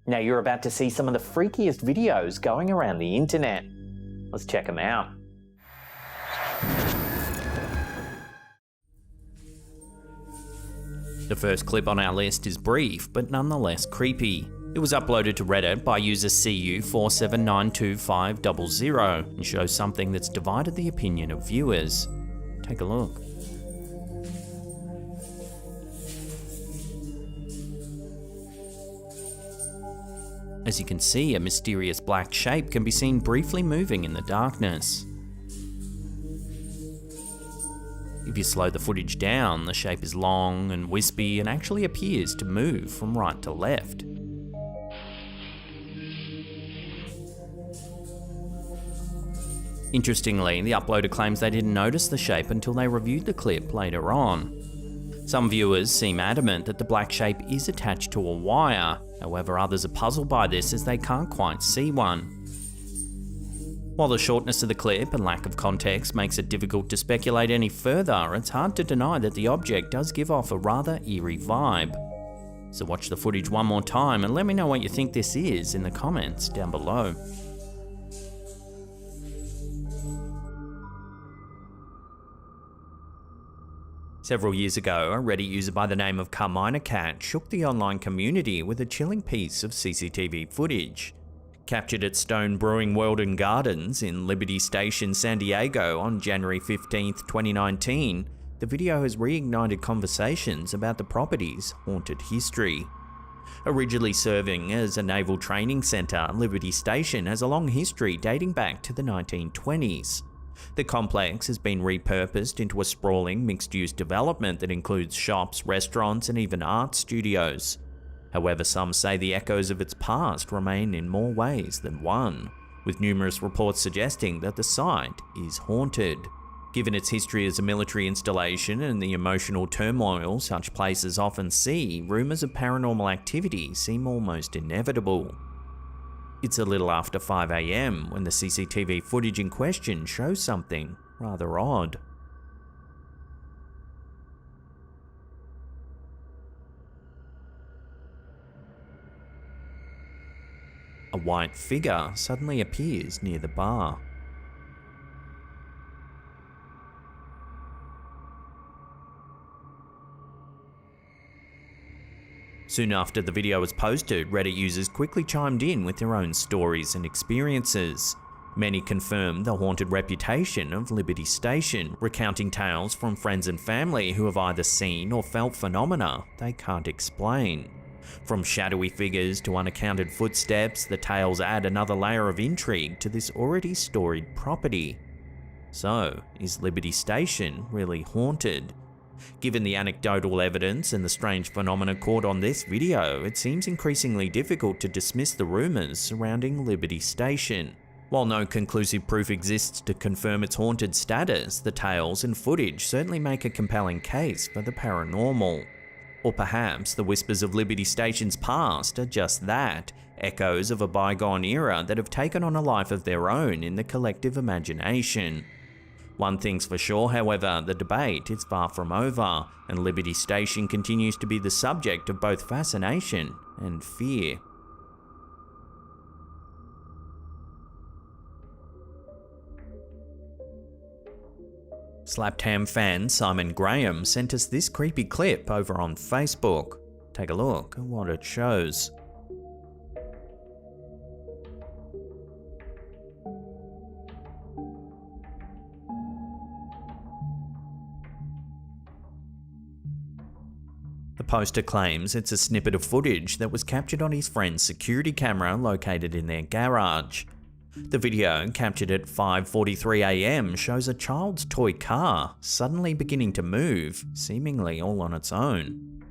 Now you're about to see some of the freakiest videos going around the internet. Let's check them out. The first clip on our list is brief, but nonetheless creepy. It was uploaded to Reddit by user CU479250 and shows something that's divided the opinion of viewers. Take a look. As you can see, a mysterious black shape can be seen briefly moving in the darkness. If you slow the footage down, the shape is long and wispy and actually appears to move from right to left. Interestingly, the uploader claims they didn't notice the shape until they reviewed the clip later on. Some viewers seem adamant that the black shape is attached to a wire, however others are puzzled by this as they can't quite see one. While the shortness of the clip and lack of context makes it difficult to speculate any further, it's hard to deny that the object does give off a rather eerie vibe. So watch the footage one more time and let me know what you think this is in the comments down below. Several years ago, a Reddit user by the name of Cat shook the online community with a chilling piece of CCTV footage. Captured at Stone Brewing World and Gardens in Liberty Station, San Diego on January 15, 2019, the video has reignited conversations about the property's haunted history. Originally serving as a naval training center, Liberty Station has a long history dating back to the 1920s. The complex has been repurposed into a sprawling mixed-use development that includes shops, restaurants, and even art studios. However, some say the echoes of its past remain in more ways than one, with numerous reports suggesting that the site is haunted. Given its history as a military installation and the emotional turmoil such places often see, rumours of paranormal activity seem almost inevitable. It's a little after 5 AM when the CCTV footage in question shows something rather odd. A white figure suddenly appears near the bar. Soon after the video was posted, Reddit users quickly chimed in with their own stories and experiences. Many confirmed the haunted reputation of Liberty Station, recounting tales from friends and family who have either seen or felt phenomena they can't explain. From shadowy figures to unaccounted footsteps, the tales add another layer of intrigue to this already storied property. So, is Liberty Station really haunted? Given the anecdotal evidence and the strange phenomena caught on this video, it seems increasingly difficult to dismiss the rumours surrounding Liberty Station. While no conclusive proof exists to confirm its haunted status, the tales and footage certainly make a compelling case for the paranormal. Or perhaps the whispers of Liberty Station's past are just that, echoes of a bygone era that have taken on a life of their own in the collective imagination. One thing's for sure, however, the debate is far from over, and Liberty Station continues to be the subject of both fascination and fear. Slapped Ham fan Simon Graham sent us this creepy clip over on Facebook. Take a look at what it shows. The poster claims it's a snippet of footage that was captured on his friend's security camera located in their garage. The video, captured at 5:43 AM, shows a child's toy car suddenly beginning to move, seemingly all on its own.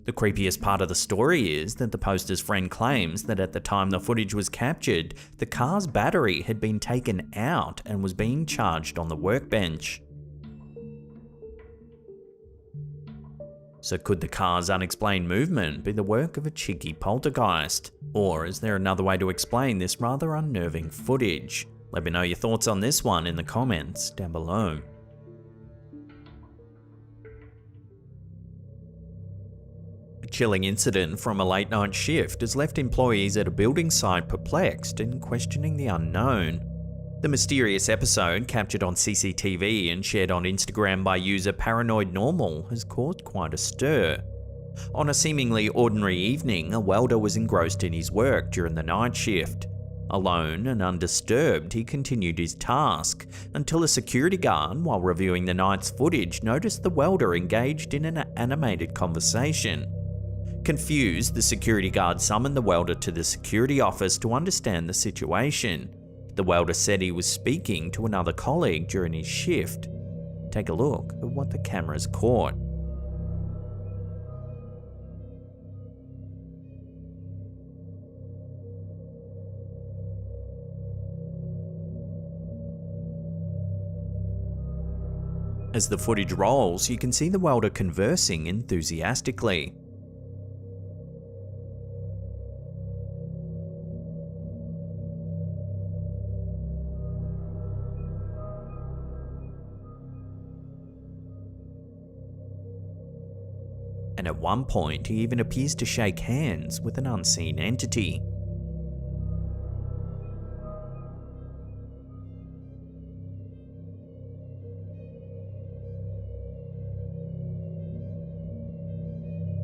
The creepiest part of the story is that the poster's friend claims that at the time the footage was captured, the car's battery had been taken out and was being charged on the workbench. So could the car's unexplained movement be the work of a cheeky poltergeist? Or is there another way to explain this rather unnerving footage? Let me know your thoughts on this one in the comments down below. A chilling incident from a late night shift has left employees at a building site perplexed and questioning the unknown. The mysterious episode, captured on CCTV and shared on Instagram by user Paranoid Normal, has caused quite a stir. On a seemingly ordinary evening, a welder was engrossed in his work during the night shift. Alone and undisturbed, he continued his task until a security guard, while reviewing the night's footage, noticed the welder engaged in an animated conversation. Confused, the security guard summoned the welder to the security office to understand the situation. The welder said he was speaking to another colleague during his shift. Take a look at what the cameras caught. As the footage rolls, you can see the welder conversing enthusiastically. And at one point, he even appears to shake hands with an unseen entity.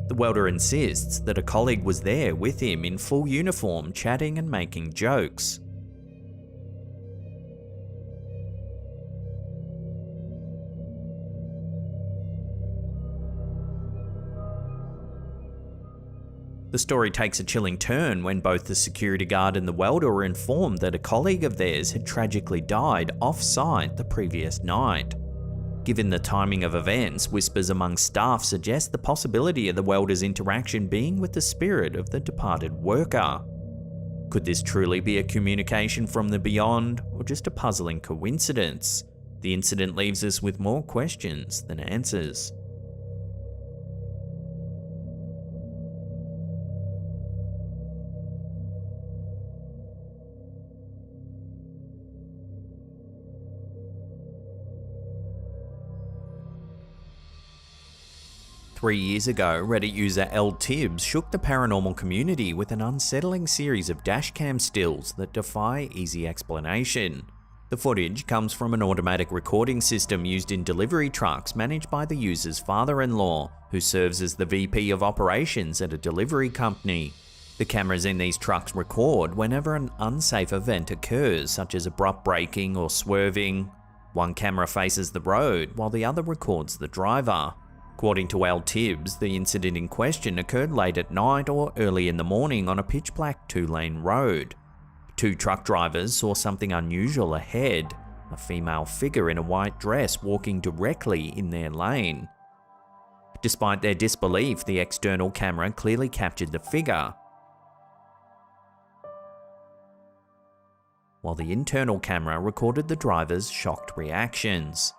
The welder insists that a colleague was there with him in full uniform, chatting and making jokes. The story takes a chilling turn when both the security guard and the welder were informed that a colleague of theirs had tragically died off-site the previous night. Given the timing of events, whispers among staff suggest the possibility of the welder's interaction being with the spirit of the departed worker. Could this truly be a communication from the beyond, or just a puzzling coincidence? The incident leaves us with more questions than answers. Three years ago, Reddit user L Tibbs shook the paranormal community with an unsettling series of dashcam stills that defy easy explanation. The footage comes from an automatic recording system used in delivery trucks managed by the user's father-in-law, who serves as the VP of operations at a delivery company. The cameras in these trucks record whenever an unsafe event occurs, such as abrupt braking or swerving. One camera faces the road, while the other records the driver. According to L Tibbs, the incident in question occurred late at night or early in the morning on a pitch-black two-lane road. Two truck drivers saw something unusual ahead, a female figure in a white dress walking directly in their lane. Despite their disbelief, the external camera clearly captured the figure, while the internal camera recorded the driver's shocked reactions.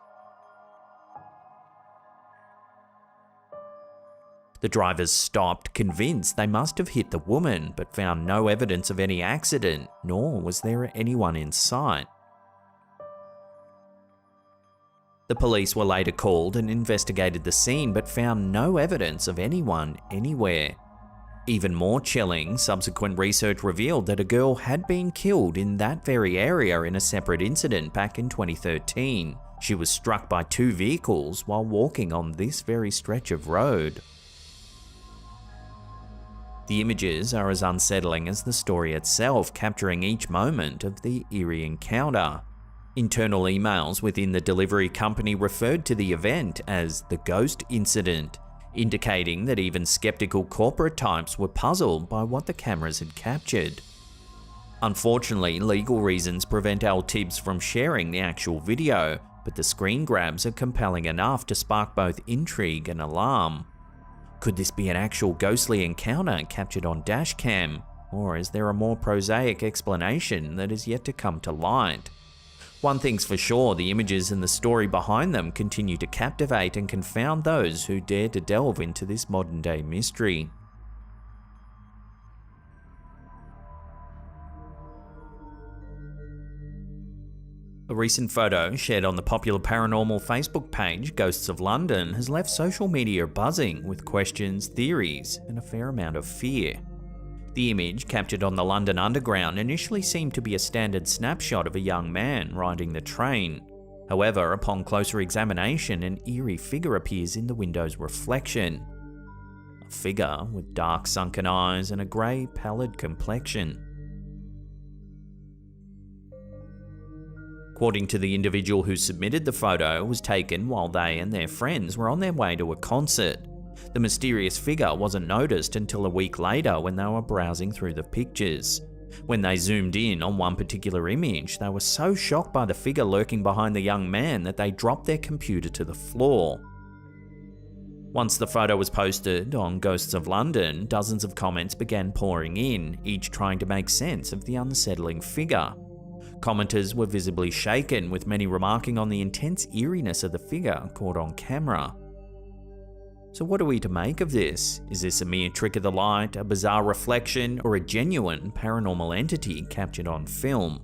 The drivers stopped, convinced they must have hit the woman, but found no evidence of any accident, nor was there anyone in sight. The police were later called and investigated the scene, but found no evidence of anyone anywhere. Even more chilling, subsequent research revealed that a girl had been killed in that very area in a separate incident back in 2013. She was struck by two vehicles while walking on this very stretch of road. The images are as unsettling as the story itself, capturing each moment of the eerie encounter. Internal emails within the delivery company referred to the event as the ghost incident, indicating that even skeptical corporate types were puzzled by what the cameras had captured. Unfortunately, legal reasons prevent L Tibbs from sharing the actual video, but the screen grabs are compelling enough to spark both intrigue and alarm. Could this be an actual ghostly encounter captured on dashcam, or is there a more prosaic explanation that is yet to come to light? One thing's for sure, the images and the story behind them continue to captivate and confound those who dare to delve into this modern-day mystery. A recent photo shared on the popular paranormal Facebook page Ghosts of London has left social media buzzing with questions, theories, and a fair amount of fear. The image, captured on the London Underground, initially seemed to be a standard snapshot of a young man riding the train. However, upon closer examination, an eerie figure appears in the window's reflection. A figure with dark sunken eyes and a grey, pallid complexion. According to the individual who submitted the photo, it was taken while they and their friends were on their way to a concert. The mysterious figure wasn't noticed until a week later when they were browsing through the pictures. When they zoomed in on one particular image, they were so shocked by the figure lurking behind the young man that they dropped their computer to the floor. Once the photo was posted on Ghosts of London, dozens of comments began pouring in, each trying to make sense of the unsettling figure. Commenters were visibly shaken, with many remarking on the intense eeriness of the figure caught on camera. So what are we to make of this? Is this a mere trick of the light, a bizarre reflection, or a genuine paranormal entity captured on film?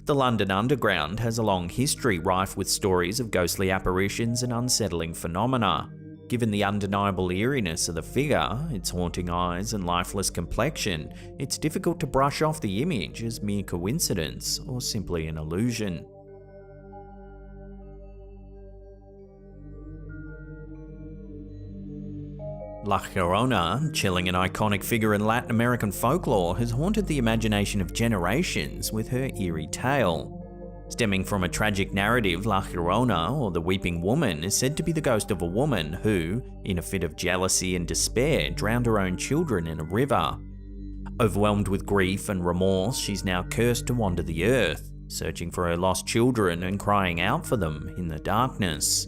The London Underground has a long history rife with stories of ghostly apparitions and unsettling phenomena. Given the undeniable eeriness of the figure, its haunting eyes and lifeless complexion, it's difficult to brush off the image as mere coincidence or simply an illusion. La Llorona, chilling an iconic figure in Latin American folklore, has haunted the imagination of generations with her eerie tale. Stemming from a tragic narrative, La Llorona, or the Weeping Woman, is said to be the ghost of a woman who, in a fit of jealousy and despair, drowned her own children in a river. Overwhelmed with grief and remorse, she's now cursed to wander the earth, searching for her lost children and crying out for them in the darkness.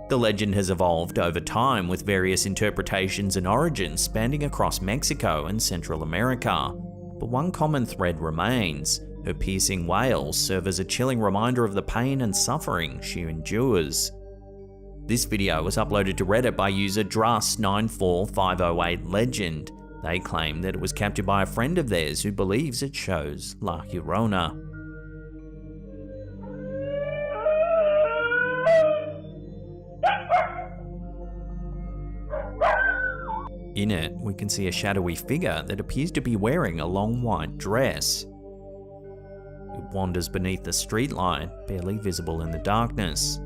The legend has evolved over time, with various interpretations and origins spanning across Mexico and Central America, but one common thread remains. Her piercing wails serve as a chilling reminder of the pain and suffering she endures. This video was uploaded to Reddit by user Drus94508legend. They claim that it was captured by a friend of theirs who believes it shows La Llorona. In it, we can see a shadowy figure that appears to be wearing a long white dress. It wanders beneath the streetlight, barely visible in the darkness.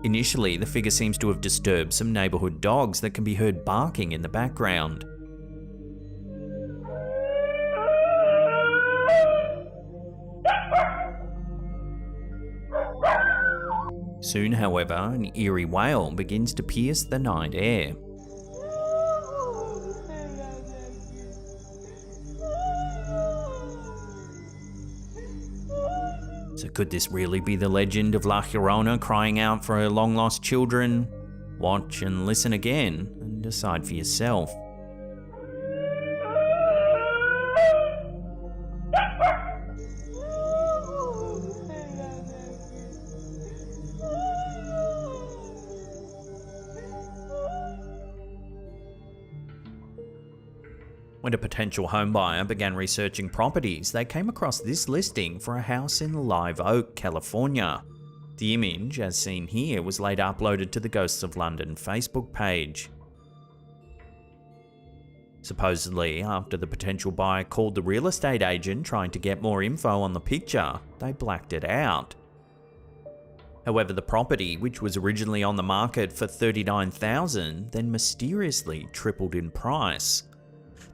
Initially, the figure seems to have disturbed some neighborhood dogs that can be heard barking in the background. Soon, however, an eerie wail begins to pierce the night air. So could this really be the legend of La Llorona crying out for her long-lost children? Watch and listen again and decide for yourself. When a potential homebuyer began researching properties, they came across this listing for a house in Live Oak, California. The image, as seen here, was later uploaded to the Ghosts of London Facebook page. Supposedly, after the potential buyer called the real estate agent trying to get more info on the picture, they blacked it out. However, the property, which was originally on the market for $39,000, then mysteriously tripled in price.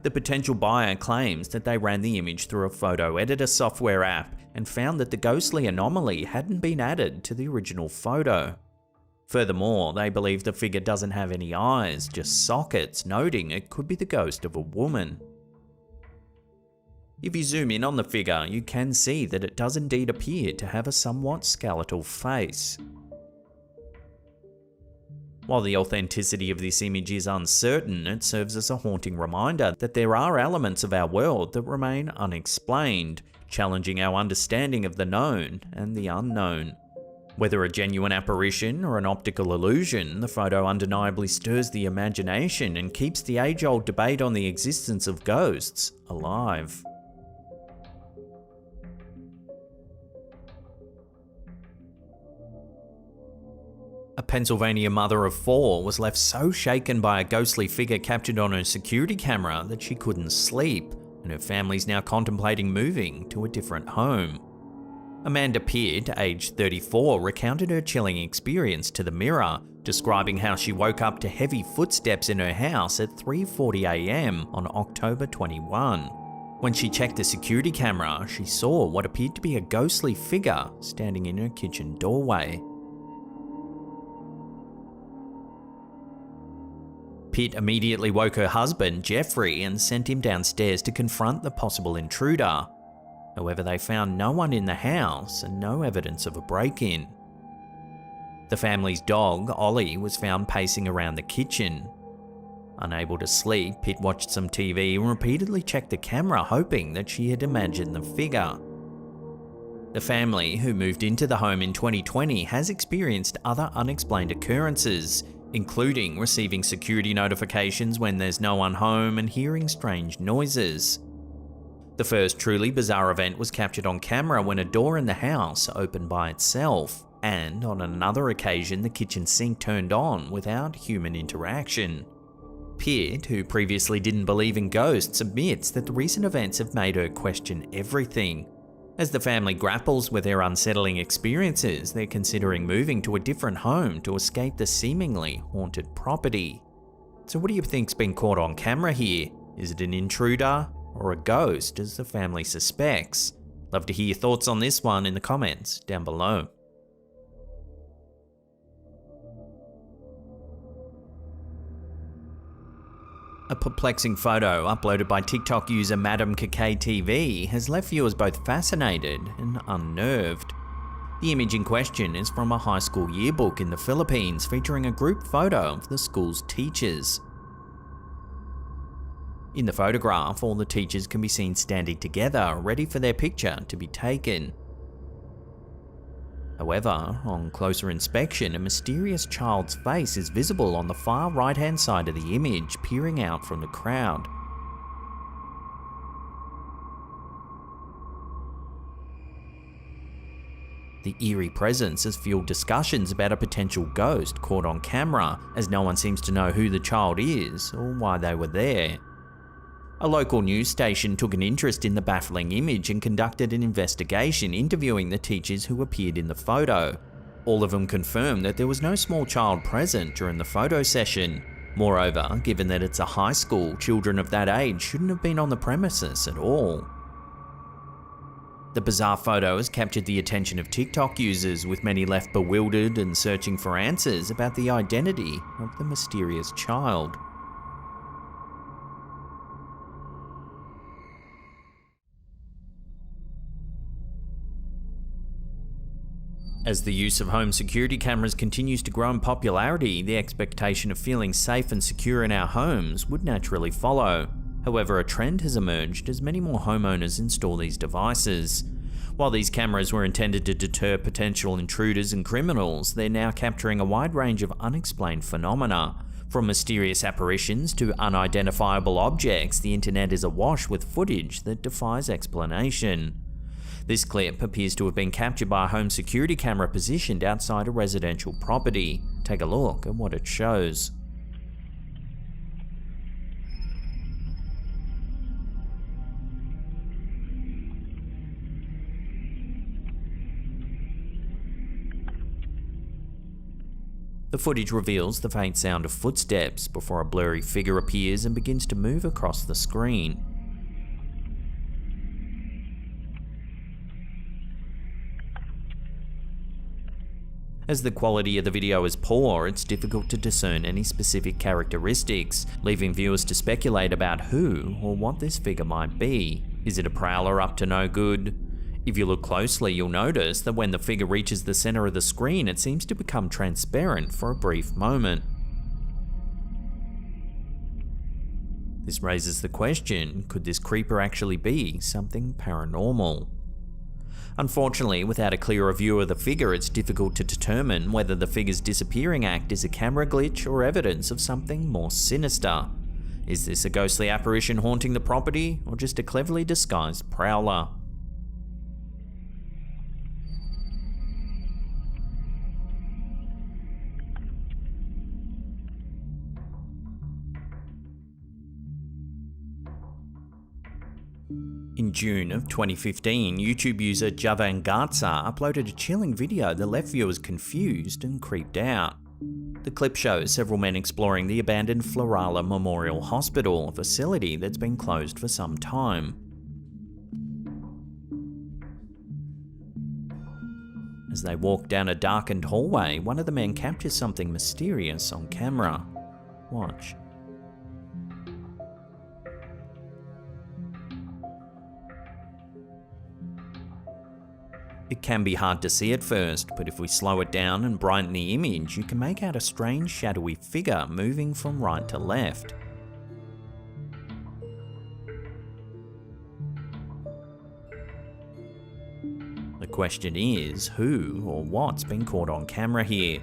The potential buyer claims that they ran the image through a photo editor software app and found that the ghostly anomaly hadn't been added to the original photo. Furthermore, they believe the figure doesn't have any eyes, just sockets, noting it could be the ghost of a woman. If you zoom in on the figure, you can see that it does indeed appear to have a somewhat skeletal face. While the authenticity of this image is uncertain, it serves as a haunting reminder that there are elements of our world that remain unexplained, challenging our understanding of the known and the unknown. Whether a genuine apparition or an optical illusion, the photo undeniably stirs the imagination and keeps the age-old debate on the existence of ghosts alive. A Pennsylvania mother of 4 was left so shaken by a ghostly figure captured on her security camera that she couldn't sleep, and her family's now contemplating moving to a different home. Amanda Peart, aged 34, recounted her chilling experience to the Mirror, describing how she woke up to heavy footsteps in her house at 3:40 a.m. on October 21. When she checked the security camera, she saw what appeared to be a ghostly figure standing in her kitchen doorway. Pitt immediately woke her husband, Jeffrey, and sent him downstairs to confront the possible intruder. However, they found no one in the house and no evidence of a break-in. The family's dog, Ollie, was found pacing around the kitchen. Unable to sleep, Pitt watched some TV and repeatedly checked the camera, hoping that she had imagined the figure. The family, who moved into the home in 2020, has experienced other unexplained occurrences, including receiving security notifications when there's no one home and hearing strange noises. The first truly bizarre event was captured on camera when a door in the house opened by itself, and on another occasion the kitchen sink turned on without human interaction. Peart, who previously didn't believe in ghosts, admits that the recent events have made her question everything. As the family grapples with their unsettling experiences, they're considering moving to a different home to escape the seemingly haunted property. So what do you think's been caught on camera here? Is it an intruder or a ghost, as the family suspects? Love to hear your thoughts on this one in the comments down below. A perplexing photo uploaded by TikTok user Madam TV has left viewers both fascinated and unnerved. The image in question is from a high school yearbook in the Philippines, featuring a group photo of the school's teachers. In the photograph, all the teachers can be seen standing together, ready for their picture to be taken. However, on closer inspection, a mysterious child's face is visible on the far right-hand side of the image, peering out from the crowd. The eerie presence has fueled discussions about a potential ghost caught on camera, as no one seems to know who the child is or why they were there. A local news station took an interest in the baffling image and conducted an investigation, interviewing the teachers who appeared in the photo. All of them confirmed that there was no small child present during the photo session. Moreover, given that it's a high school, children of that age shouldn't have been on the premises at all. The bizarre photo has captured the attention of TikTok users, with many left bewildered and searching for answers about the identity of the mysterious child. As the use of home security cameras continues to grow in popularity, the expectation of feeling safe and secure in our homes would naturally follow. However, a trend has emerged as many more homeowners install these devices. While these cameras were intended to deter potential intruders and criminals, they're now capturing a wide range of unexplained phenomena. From mysterious apparitions to unidentifiable objects, the internet is awash with footage that defies explanation. This clip appears to have been captured by a home security camera positioned outside a residential property. Take a look at what it shows. The footage reveals the faint sound of footsteps before a blurry figure appears and begins to move across the screen. As the quality of the video is poor, it's difficult to discern any specific characteristics, leaving viewers to speculate about who or what this figure might be. Is it a prowler up to no good? If you look closely, you'll notice that when the figure reaches the center of the screen, it seems to become transparent for a brief moment. This raises the question, could this creeper actually be something paranormal? Unfortunately, without a clearer view of the figure, it's difficult to determine whether the figure's disappearing act is a camera glitch or evidence of something more sinister. Is this a ghostly apparition haunting the property, or just a cleverly disguised prowler? In June of 2015, YouTube user Javan Garza uploaded a chilling video that left viewers confused and creeped out. The clip shows several men exploring the abandoned Florala Memorial Hospital, a facility that's been closed for some time. As they walk down a darkened hallway, one of the men captures something mysterious on camera. Watch. It can be hard to see at first, but if we slow it down and brighten the image, you can make out a strange shadowy figure moving from right to left. The question is, who or what's been caught on camera here?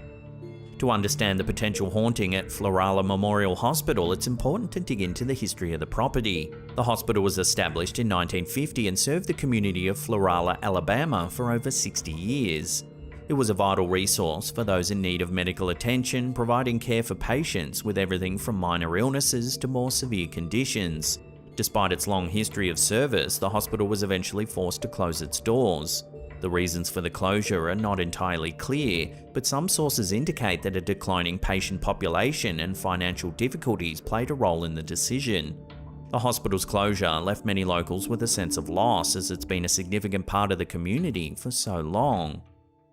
To understand the potential haunting at Florala Memorial Hospital, it's important to dig into the history of the property. The hospital was established in 1950 and served the community of Florala, Alabama for over 60 years. It was a vital resource for those in need of medical attention, providing care for patients with everything from minor illnesses to more severe conditions. Despite its long history of service, the hospital was eventually forced to close its doors. The reasons for the closure are not entirely clear, but some sources indicate that a declining patient population and financial difficulties played a role in the decision. The hospital's closure left many locals with a sense of loss, as it's been a significant part of the community for so long.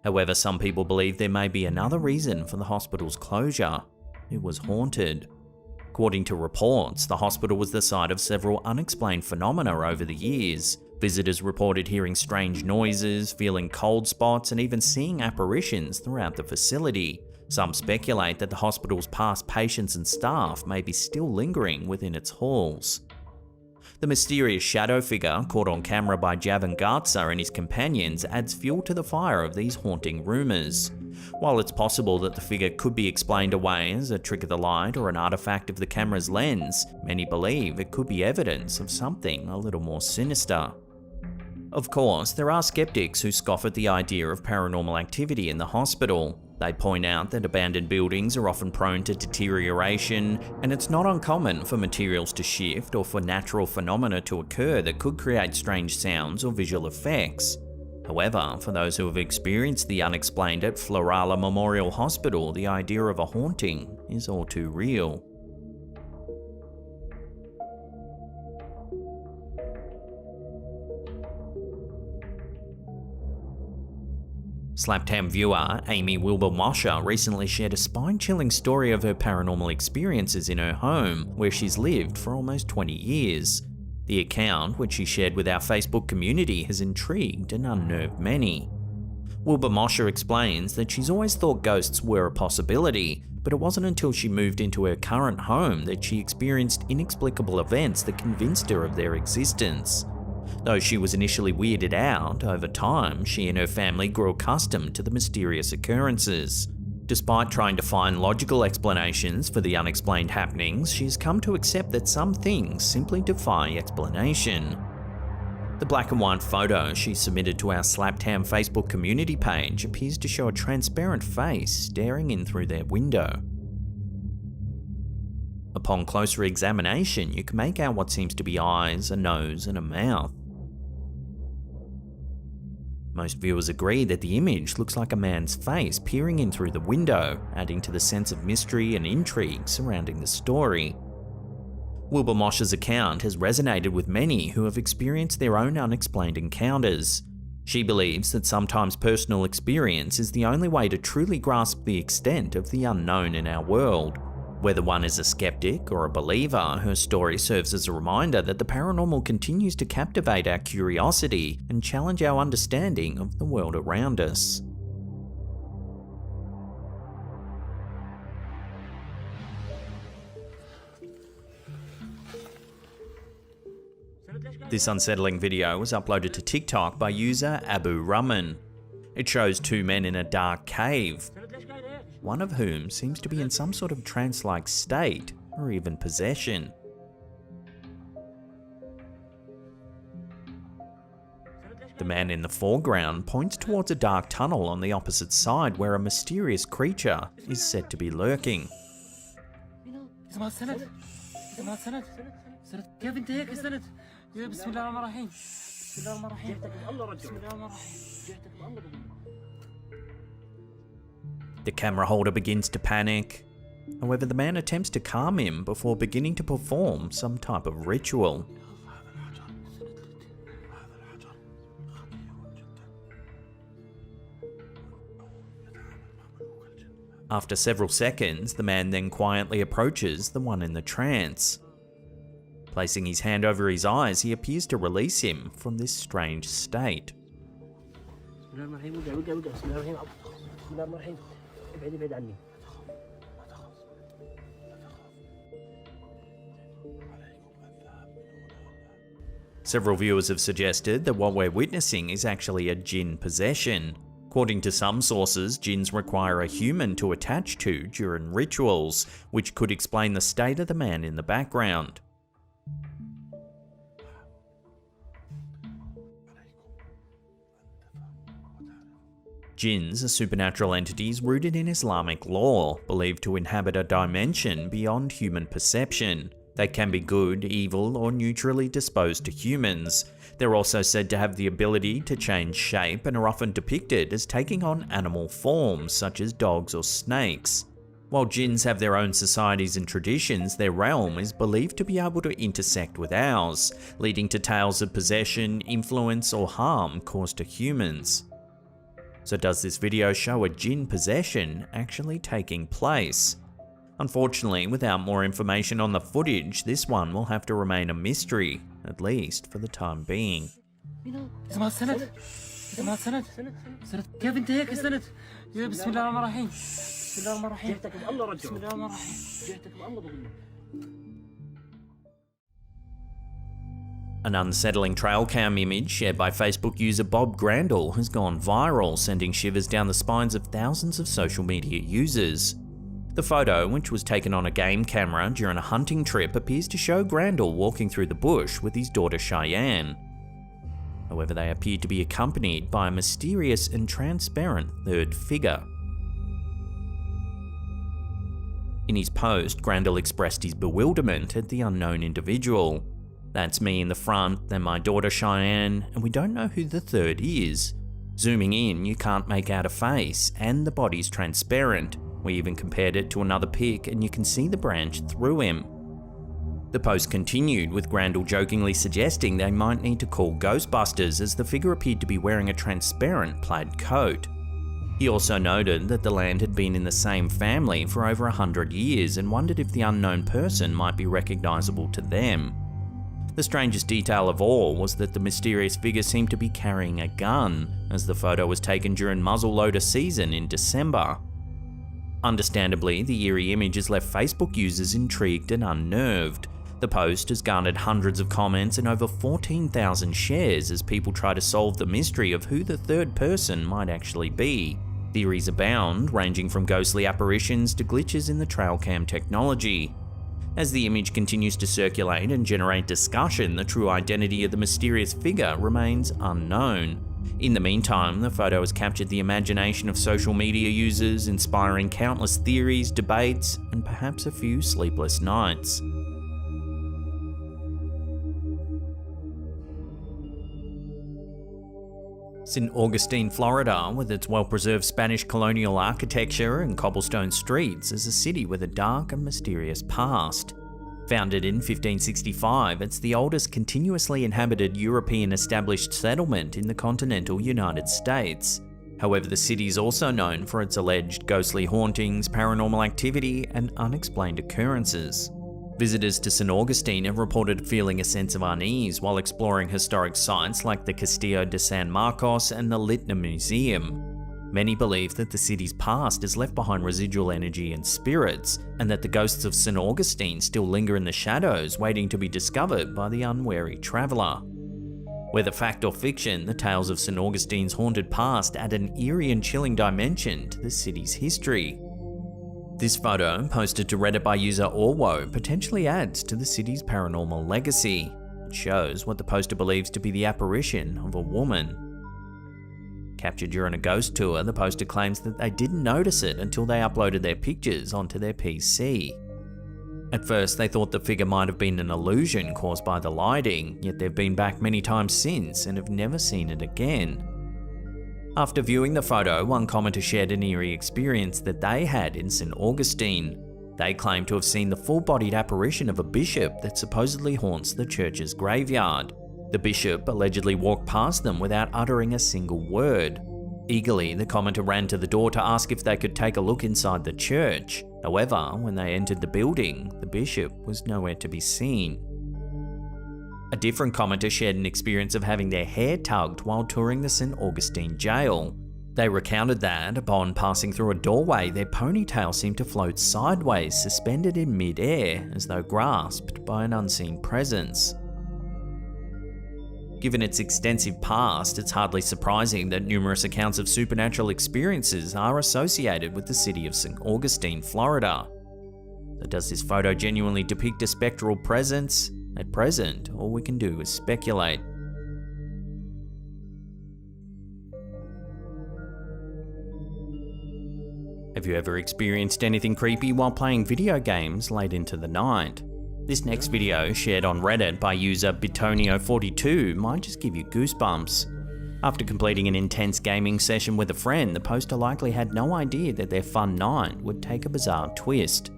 However, some people believe there may be another reason for the hospital's closure. It was haunted. According to reports, the hospital was the site of several unexplained phenomena over the years. Visitors reported hearing strange noises, feeling cold spots, and even seeing apparitions throughout the facility. Some speculate that the hospital's past patients and staff may be still lingering within its halls. The mysterious shadow figure caught on camera by Javan Garza and his companions adds fuel to the fire of these haunting rumours. While it's possible that the figure could be explained away as a trick of the light or an artifact of the camera's lens, many believe it could be evidence of something a little more sinister. Of course, there are skeptics who scoff at the idea of paranormal activity in the hospital. They point out that abandoned buildings are often prone to deterioration, and it's not uncommon for materials to shift or for natural phenomena to occur that could create strange sounds or visual effects. However, for those who have experienced the unexplained at Florala Memorial Hospital, the idea of a haunting is all too real. Slaptam viewer Amy Wilbur-Mosher recently shared a spine-chilling story of her paranormal experiences in her home, where she's lived for almost 20 years. The account, which she shared with our Facebook community, has intrigued and unnerved many. Wilbur-Mosher explains that she's always thought ghosts were a possibility, but it wasn't until she moved into her current home that she experienced inexplicable events that convinced her of their existence. Though she was initially weirded out, over time she and her family grew accustomed to the mysterious occurrences. Despite trying to find logical explanations for the unexplained happenings, she's come to accept that some things simply defy explanation. The black and white photo she submitted to our Slaptam Facebook community page appears to show a transparent face staring in through their window. Upon closer examination, you can make out what seems to be eyes, a nose, and a mouth. Most viewers agree that the image looks like a man's face peering in through the window, adding to the sense of mystery and intrigue surrounding the story. Wilbur-Mosher's account has resonated with many who have experienced their own unexplained encounters. She believes that sometimes personal experience is the only way to truly grasp the extent of the unknown in our world. Whether one is a skeptic or a believer, her story serves as a reminder that the paranormal continues to captivate our curiosity and challenge our understanding of the world around us. This unsettling video was uploaded to TikTok by user Abu Rahman. It shows two men in a dark cave, one of whom seems to be in some sort of trance-like state, or even possession. The man in the foreground points towards a dark tunnel on the opposite side where a mysterious creature is said to be lurking. بسم الله الرحمن الرحيم بسم الله الرحمن الرحيم بسم الله الرحمن الرحيم. The camera holder begins to panic. However, the man attempts to calm him before beginning to perform some type of ritual. After several seconds, the man then quietly approaches the one in the trance. Placing his hand over his eyes, he appears to release him from this strange state. Several viewers have suggested that what we're witnessing is actually a jinn possession. According to some sources, jinns require a human to attach to during rituals, which could explain the state of the man in the background. Jinns are supernatural entities rooted in Islamic law, believed to inhabit a dimension beyond human perception. They can be good, evil, or neutrally disposed to humans. They're also said to have the ability to change shape and are often depicted as taking on animal forms, such as dogs or snakes. While jinns have their own societies and traditions, their realm is believed to be able to intersect with ours, leading to tales of possession, influence, or harm caused to humans. So does this video show a jinn possession actually taking place? Unfortunately, without more information on the footage, this one will have to remain a mystery, at least for the time being. اسمها السند اسمها السند سند كيف انت هيك سند بسم الله الرحمن الرحيم بسم الله الرحمن الرحيم بسم الله الرحمن الرحيم. An unsettling trail cam image shared by Facebook user Bob Grandel has gone viral, sending shivers down the spines of thousands of social media users. The photo, which was taken on a game camera during a hunting trip, appears to show Grandel walking through the bush with his daughter Cheyenne. However, they appear to be accompanied by a mysterious and transparent third figure. In his post, Grandel expressed his bewilderment at the unknown individual. That's me in the front, then my daughter Cheyenne, and we don't know who the third is. Zooming in, you can't make out a face, and the body's transparent. We even compared it to another pic, and you can see the branch through him. The post continued, with Grandel jokingly suggesting they might need to call Ghostbusters, as the figure appeared to be wearing a transparent plaid coat. He also noted that the land had been in the same family for over 100 years, and wondered if the unknown person might be recognisable to them. The strangest detail of all was that the mysterious figure seemed to be carrying a gun, as the photo was taken during muzzleloader season in December. Understandably, the eerie image has left Facebook users intrigued and unnerved. The post has garnered hundreds of comments and over 14,000 shares as people try to solve the mystery of who the third person might actually be. Theories abound, ranging from ghostly apparitions to glitches in the trail cam technology. As the image continues to circulate and generate discussion, the true identity of the mysterious figure remains unknown. In the meantime, the photo has captured the imagination of social media users, inspiring countless theories, debates, and perhaps a few sleepless nights. St. Augustine, Florida, with its well-preserved Spanish colonial architecture and cobblestone streets, is a city with a dark and mysterious past. Founded in 1565, it's the oldest continuously inhabited European established settlement in the continental United States. However, the city is also known for its alleged ghostly hauntings, paranormal activity, and unexplained occurrences. Visitors to St. Augustine have reported feeling a sense of unease while exploring historic sites like the Castillo de San Marcos and the Litna Museum. Many believe that the city's past has left behind residual energy and spirits, and that the ghosts of St. Augustine still linger in the shadows, waiting to be discovered by the unwary traveller. Whether fact or fiction, the tales of St. Augustine's haunted past add an eerie and chilling dimension to the city's history. This photo, posted to Reddit by user Orwo, potentially adds to the city's paranormal legacy. It shows what the poster believes to be the apparition of a woman. Captured during a ghost tour, the poster claims that they didn't notice it until they uploaded their pictures onto their PC. At first, they thought the figure might have been an illusion caused by the lighting, yet they've been back many times since and have never seen it again. After viewing the photo, one commenter shared an eerie experience that they had in St. Augustine. They claim to have seen the full-bodied apparition of a bishop that supposedly haunts the church's graveyard. The bishop allegedly walked past them without uttering a single word. Eagerly, the commenter ran to the door to ask if they could take a look inside the church. However, when they entered the building, the bishop was nowhere to be seen. A different commenter shared an experience of having their hair tugged while touring the St. Augustine jail. They recounted that, upon passing through a doorway, their ponytail seemed to float sideways, suspended in mid-air, as though grasped by an unseen presence. Given its extensive past, it's hardly surprising that numerous accounts of supernatural experiences are associated with the city of St. Augustine, Florida. So does this photo genuinely depict a spectral presence? At present, all we can do is speculate. Have you ever experienced anything creepy while playing video games late into the night? This next video, shared on Reddit by user Bitonio42, might just give you goosebumps. After completing an intense gaming session with a friend, the poster likely had no idea that their fun night would take a bizarre twist.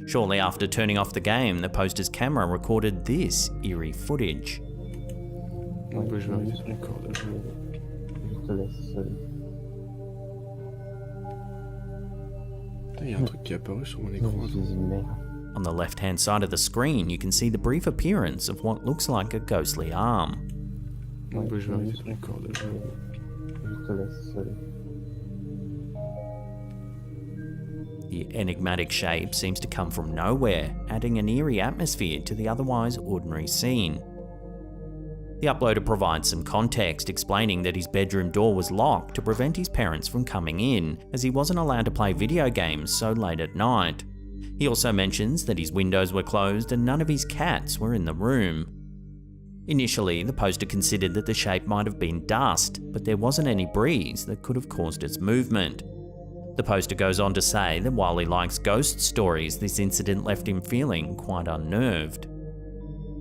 Shortly after turning off the game, the poster's camera recorded this eerie footage. On the left-hand side of the screen, you can see the brief appearance of what looks like a ghostly arm. The enigmatic shape seems to come from nowhere, adding an eerie atmosphere to the otherwise ordinary scene. The uploader provides some context, explaining that his bedroom door was locked to prevent his parents from coming in, as he wasn't allowed to play video games so late at night. He also mentions that his windows were closed and none of his cats were in the room. Initially, the poster considered that the shape might have been dust, but there wasn't any breeze that could have caused its movement. The poster goes on to say that while he likes ghost stories, this incident left him feeling quite unnerved.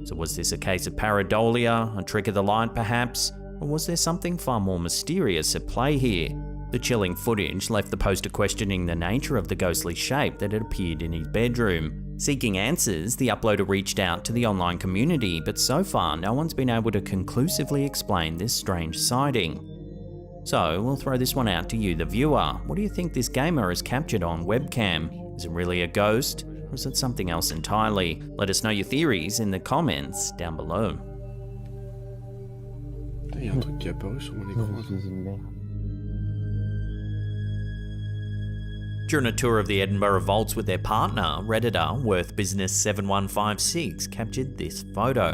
So was this a case of pareidolia, a trick of the light perhaps, or was there something far more mysterious at play here? The chilling footage left the poster questioning the nature of the ghostly shape that had appeared in his bedroom. Seeking answers, the uploader reached out to the online community, but so far no one's been able to conclusively explain this strange sighting. So we'll throw this one out to you, the viewer. What do you think this gamer has captured on webcam? Is it really a ghost, or is it something else entirely? Let us know your theories in the comments down below. During a tour of the Edinburgh Vaults with their partner, Redditor WorthBusiness7156 captured this photo.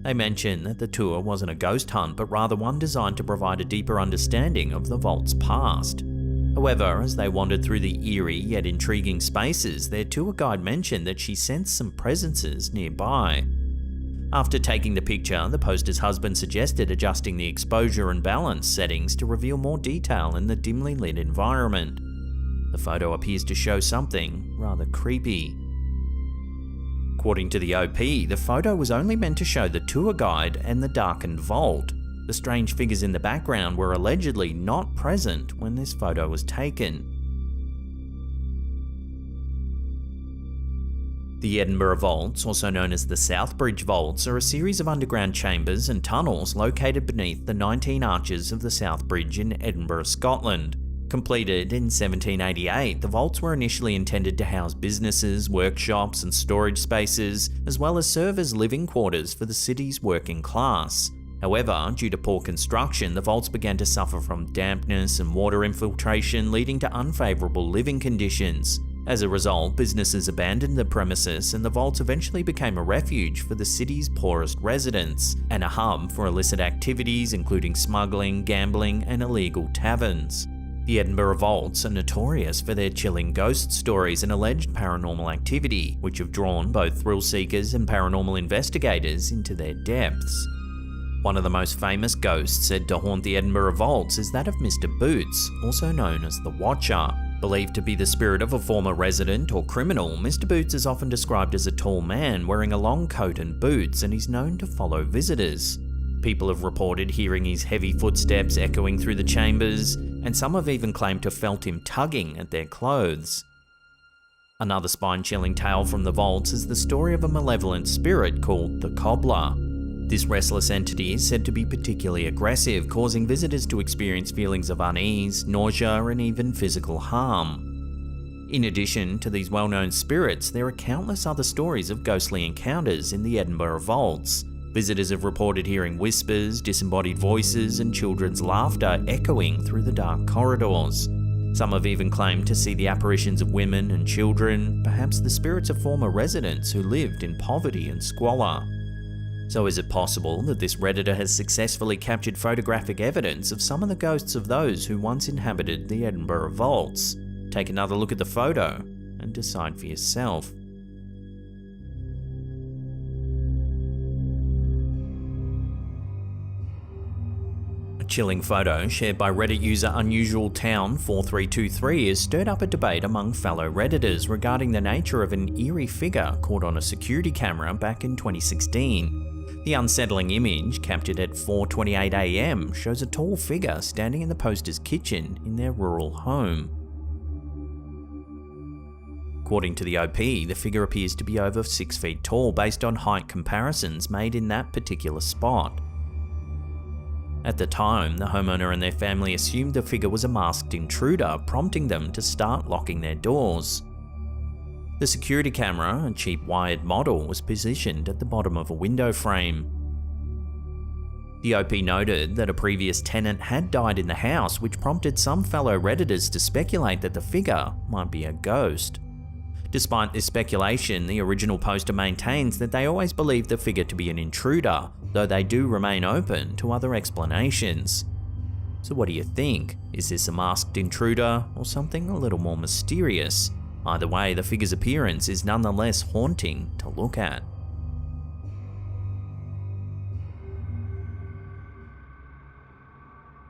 They mention that the tour wasn't a ghost hunt, but rather one designed to provide a deeper understanding of the vault's past. However, as they wandered through the eerie yet intriguing spaces, their tour guide mentioned that she sensed some presences nearby. After taking the picture, the poster's husband suggested adjusting the exposure and balance settings to reveal more detail in the dimly lit environment. The photo appears to show something rather creepy. According to the OP, the photo was only meant to show the tour guide and the darkened vault. The strange figures in the background were allegedly not present when this photo was taken. The Edinburgh Vaults, also known as the Southbridge Vaults, are a series of underground chambers and tunnels located beneath the 19 arches of the South Bridge in Edinburgh, Scotland. Completed in 1788, the vaults were initially intended to house businesses, workshops and storage spaces, as well as serve as living quarters for the city's working class. However, due to poor construction, the vaults began to suffer from dampness and water infiltration, leading to unfavourable living conditions. As a result, businesses abandoned the premises and the vaults eventually became a refuge for the city's poorest residents, and a hub for illicit activities including smuggling, gambling and illegal taverns. The Edinburgh Vaults are notorious for their chilling ghost stories and alleged paranormal activity, which have drawn both thrill seekers and paranormal investigators into their depths. One of the most famous ghosts said to haunt the Edinburgh Vaults is that of Mr. Boots, also known as the Watcher. Believed to be the spirit of a former resident or criminal, Mr. Boots is often described as a tall man wearing a long coat and boots, and he's known to follow visitors. People have reported hearing his heavy footsteps echoing through the chambers, and some have even claimed to have felt him tugging at their clothes. Another spine-chilling tale from the vaults is the story of a malevolent spirit called the Cobbler. This restless entity is said to be particularly aggressive, causing visitors to experience feelings of unease, nausea, and even physical harm. In addition to these well-known spirits, there are countless other stories of ghostly encounters in the Edinburgh vaults. Visitors have reported hearing whispers, disembodied voices, and children's laughter echoing through the dark corridors. Some have even claimed to see the apparitions of women and children, perhaps the spirits of former residents who lived in poverty and squalor. So is it possible that this Redditor has successfully captured photographic evidence of some of the ghosts of those who once inhabited the Edinburgh vaults? Take another look at the photo and decide for yourself. A chilling photo shared by Reddit user UnusualTown4323 has stirred up a debate among fellow Redditors regarding the nature of an eerie figure caught on a security camera back in 2016. The unsettling image, captured at 4:28 AM, shows a tall figure standing in the poster's kitchen in their rural home. According to the OP, the figure appears to be over 6 feet tall based on height comparisons made in that particular spot. At the time, the homeowner and their family assumed the figure was a masked intruder, prompting them to start locking their doors. The security camera, a cheap wired model, was positioned at the bottom of a window frame. The OP noted that a previous tenant had died in the house, which prompted some fellow Redditors to speculate that the figure might be a ghost. Despite this speculation, the original poster maintains that they always believed the figure to be an intruder, though they do remain open to other explanations. So what do you think? Is this a masked intruder or something a little more mysterious? Either way, the figure's appearance is nonetheless haunting to look at.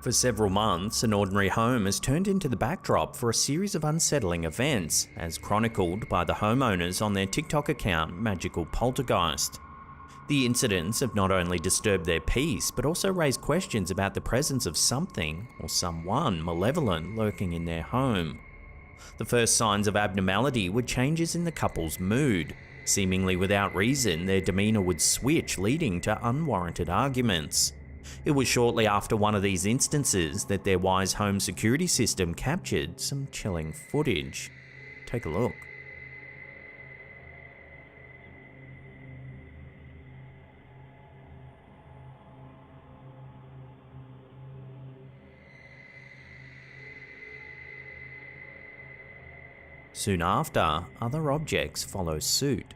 For several months, an ordinary home has turned into the backdrop for a series of unsettling events, as chronicled by the homeowners on their TikTok account, Magical Poltergeist. The incidents have not only disturbed their peace, but also raised questions about the presence of something or someone malevolent lurking in their home. The first signs of abnormality were changes in the couple's mood. Seemingly without reason, their demeanour would switch, leading to unwarranted arguments. It was shortly after one of these instances that their Wise home security system captured some chilling footage. Take a look. Soon after, other objects follow suit.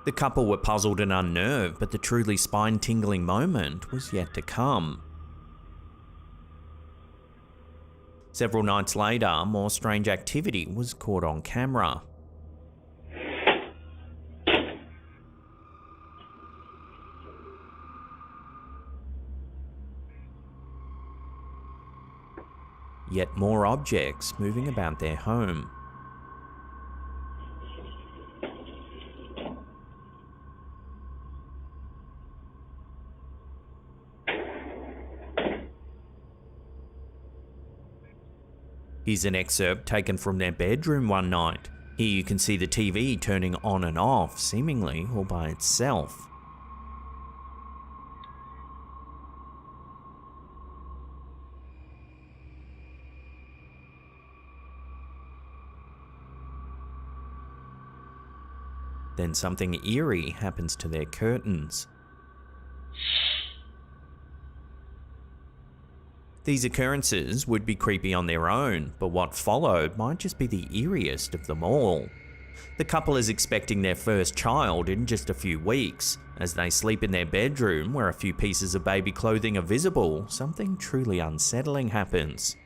The couple were puzzled and unnerved, but the truly spine-tingling moment was yet to come. Several nights later, more strange activity was caught on camera. Yet more objects moving about their home. Here's an excerpt taken from their bedroom one night. Here you can see the TV turning on and off, seemingly all by itself. Then something eerie happens to their curtains. These occurrences would be creepy on their own, but what followed might just be the eeriest of them all. The couple is expecting their first child in just a few weeks. As they sleep in their bedroom, where a few pieces of baby clothing are visible, something truly unsettling happens.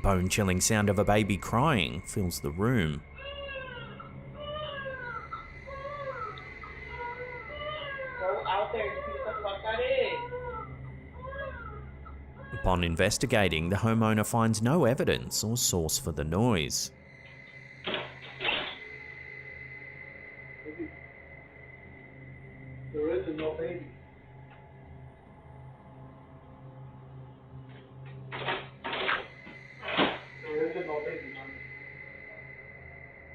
bone-chilling sound of a baby crying fills the room. Go out there and see what the fuck that is. Upon investigating, the homeowner finds no evidence or source for the noise. There is no baby. There is no baby, man.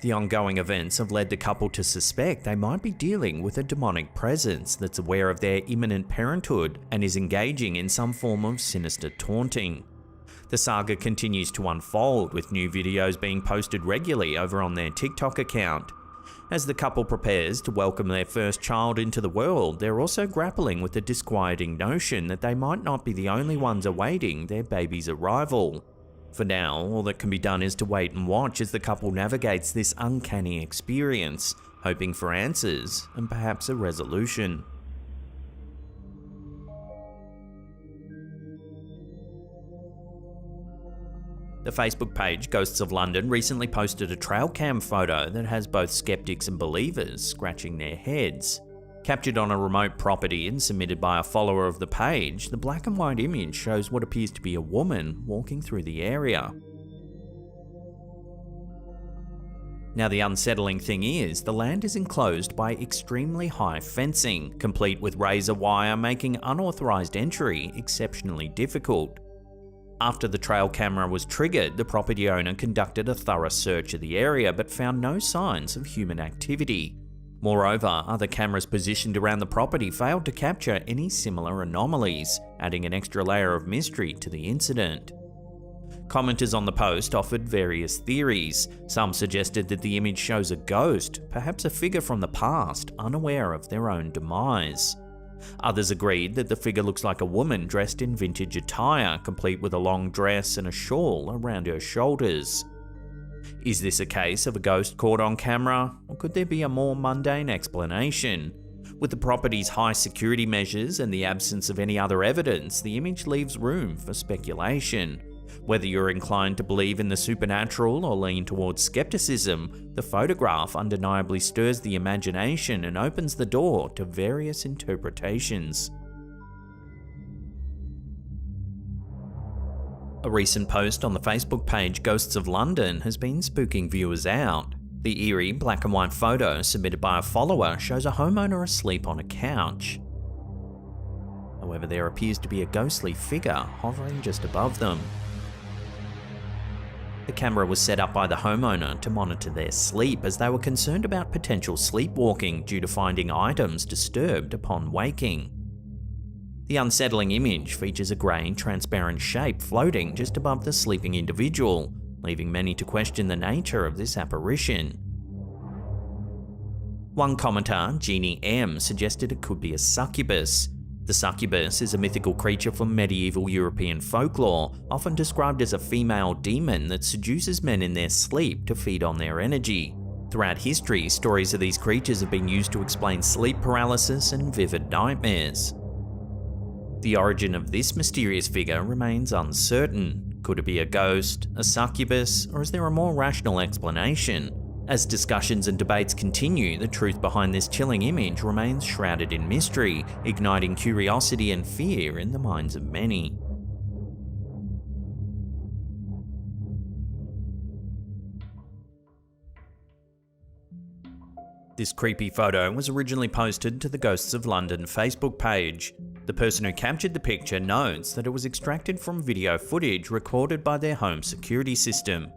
The ongoing events have led the couple to suspect they might be dealing with a demonic presence that's aware of their imminent parenthood and is engaging in some form of sinister taunting. The saga continues to unfold, with new videos being posted regularly over on their TikTok account. As the couple prepares to welcome their first child into the world, they're also grappling with the disquieting notion that they might not be the only ones awaiting their baby's arrival. For now, all that can be done is to wait and watch as the couple navigates this uncanny experience, hoping for answers and perhaps a resolution. The Facebook page Ghosts of London recently posted a trail cam photo that has both skeptics and believers scratching their heads. Captured on a remote property and submitted by a follower of the page, the black and white image shows what appears to be a woman walking through the area. Now, the unsettling thing is, the land is enclosed by extremely high fencing, complete with razor wire, making unauthorized entry exceptionally difficult. After the trail camera was triggered, the property owner conducted a thorough search of the area but found no signs of human activity. Moreover, other cameras positioned around the property failed to capture any similar anomalies, adding an extra layer of mystery to the incident. Commenters on the post offered various theories. Some suggested that the image shows a ghost, perhaps a figure from the past, unaware of their own demise. Others agreed that the figure looks like a woman dressed in vintage attire, complete with a long dress and a shawl around her shoulders. Is this a case of a ghost caught on camera, or could there be a more mundane explanation? With the property's high security measures and the absence of any other evidence, the image leaves room for speculation. Whether you're inclined to believe in the supernatural or lean towards skepticism, the photograph undeniably stirs the imagination and opens the door to various interpretations. A recent post on the Facebook page Ghosts of London has been spooking viewers out. The eerie black and white photo submitted by a follower shows a homeowner asleep on a couch. However, there appears to be a ghostly figure hovering just above them. The camera was set up by the homeowner to monitor their sleep, as they were concerned about potential sleepwalking due to finding items disturbed upon waking. The unsettling image features a grey, transparent shape floating just above the sleeping individual, leaving many to question the nature of this apparition. One commenter, Jeannie M, suggested it could be a succubus. The succubus is a mythical creature from medieval European folklore, often described as a female demon that seduces men in their sleep to feed on their energy. Throughout history, stories of these creatures have been used to explain sleep paralysis and vivid nightmares. The origin of this mysterious figure remains uncertain. Could it be a ghost, a succubus, or is there a more rational explanation? As discussions and debates continue, the truth behind this chilling image remains shrouded in mystery, igniting curiosity and fear in the minds of many. This creepy photo was originally posted to the Ghosts of London Facebook page. The person who captured the picture notes that it was extracted from video footage recorded by their home security system.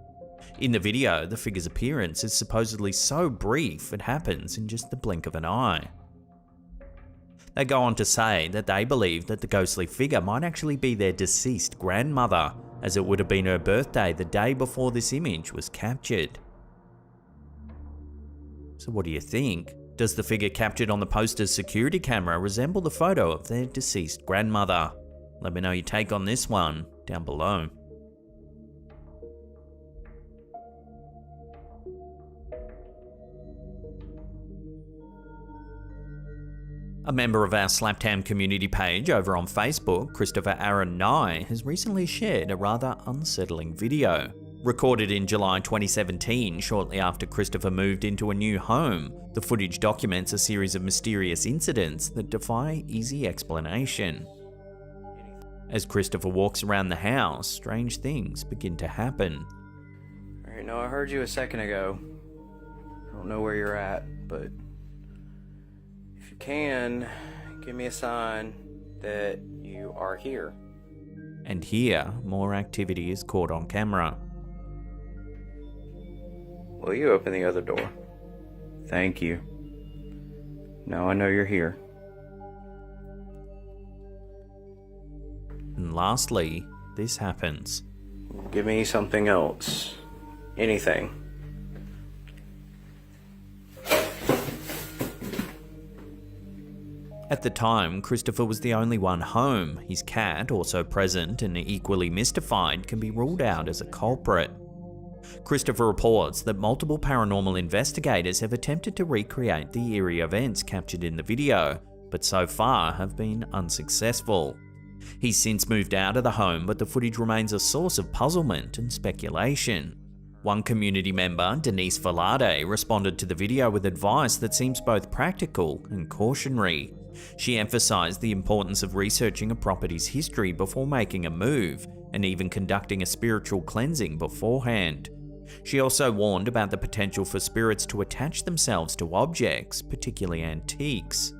In the video, the figure's appearance is supposedly so brief it happens in just the blink of an eye. They go on to say that they believe that the ghostly figure might actually be their deceased grandmother, as it would have been her birthday the day before this image was captured. So what do you think? Does the figure captured on the poster's security camera resemble the photo of their deceased grandmother? Let me know your take on this one down below. A member of our Slaptam community page over on Facebook, Christopher Aaron Nye, has recently shared a rather unsettling video. Recorded in July 2017, shortly after Christopher moved into a new home, the footage documents a series of mysterious incidents that defy easy explanation. As Christopher walks around the house, strange things begin to happen. Alright, no, I heard you a second ago. I don't know where you're at, but if you can, give me a sign that you are here. And here, more activity is caught on camera. Will you open the other door? Thank you. Now I know you're here. And lastly, this happens. Give me something else. Anything. At the time, Christopher was the only one home. His cat, also present and equally mystified, can be ruled out as a culprit. Christopher reports that multiple paranormal investigators have attempted to recreate the eerie events captured in the video, but so far have been unsuccessful. He's since moved out of the home, but the footage remains a source of puzzlement and speculation. One community member, Denise Valade, responded to the video with advice that seems both practical and cautionary. She emphasised the importance of researching a property's history before making a move, and even conducting a spiritual cleansing beforehand. She also warned about the potential for spirits to attach themselves to objects, particularly antiques.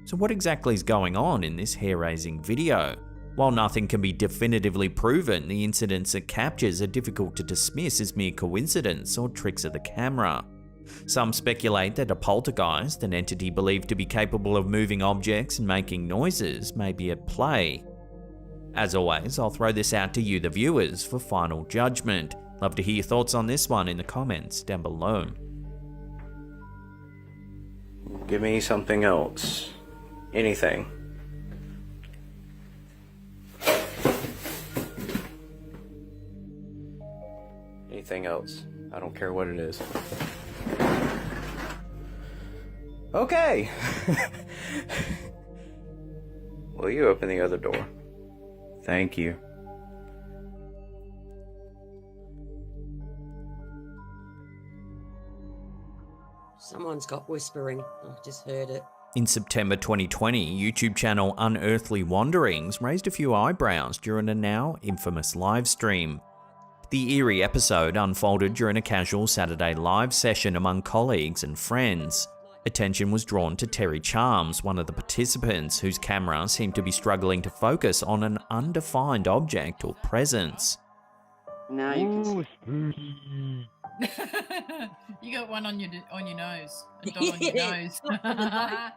So what exactly is going on in this hair-raising video? While nothing can be definitively proven, the incidents it captures are difficult to dismiss as mere coincidence or tricks of the camera. Some speculate that a poltergeist, an entity believed to be capable of moving objects and making noises, may be at play. As always, I'll throw this out to you, the viewers, for final judgment. Love to hear your thoughts on this one in the comments down below. Give me something else. Anything. Anything else. I don't care what it is. Okay. Will you open the other door? Thank you. Someone's got whispering. I just heard it. In September 2020, YouTube channel Unearthly Wanderings raised a few eyebrows during a now infamous live stream. The eerie episode unfolded during a casual Saturday live session among colleagues and friends. Attention was drawn to Terry Charms, one of the participants, whose camera seemed to be struggling to focus on an undefined object or presence. Now you can You got one on your nose. A dot on your nose.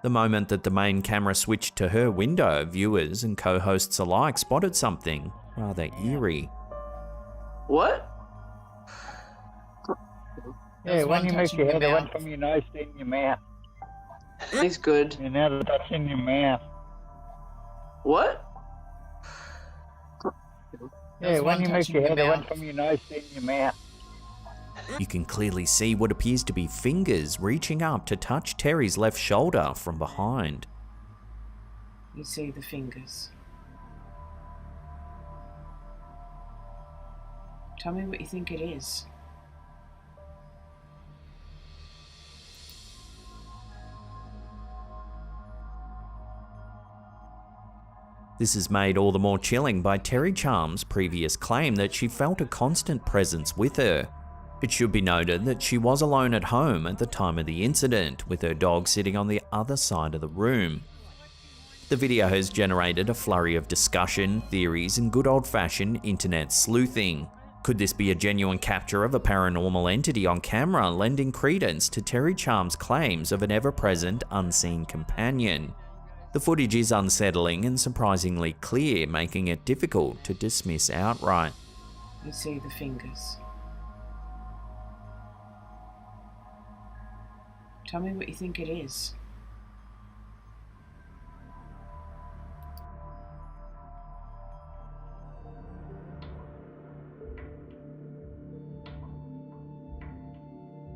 The moment that the main camera switched to her window, viewers and co-hosts alike spotted something rather eerie. What? Yeah, when you move touching your your head, it mouth. went from your nose to in your mouth. He's good. And now that's in your mouth. What? Yeah, when one you move touching your your head, it went mouth. from your nose to in your mouth. You can clearly see what appears to be fingers reaching up to touch Terry's left shoulder from behind. You see the fingers. Tell me what you think it is. This is made all the more chilling by Terry Charm's previous claim that she felt a constant presence with her. It should be noted that she was alone at home at the time of the incident, with her dog sitting on the other side of the room. The video has generated a flurry of discussion, theories, and good old-fashioned internet sleuthing. Could this be a genuine capture of a paranormal entity on camera, lending credence to Terry Charm's claims of an ever-present, unseen companion? The footage is unsettling and surprisingly clear, making it difficult to dismiss outright. You see the fingers. Tell me what you think it is.